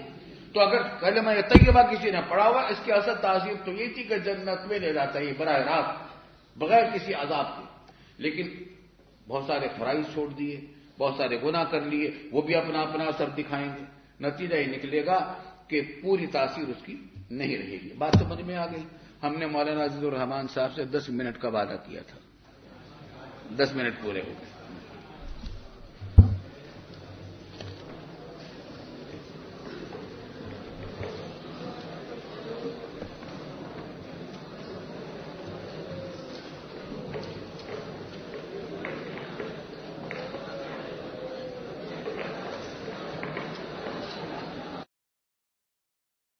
تو اگر کلمہ طیبہ کسی نے پڑھا ہوا اس کی اثر تاثیر تو یہ تھی کہ جنت میں لے جاتا ہے براہ راست بغیر کسی عذاب کے، لیکن بہت سارے فرائض چھوڑ دیے، بہت سارے گناہ کر لیے، وہ بھی اپنا اپنا اثر دکھائیں گے، نتیجہ یہ نکلے گا کہ پوری تاثیر اس کی نہیں رہے گی۔ بات سمجھ میں آ گئی؟ ہم نے مولانا عزیز الرحمان صاحب سے 10 منٹ کا وعدہ کیا تھا، 10 منٹ پورے ہو گئے۔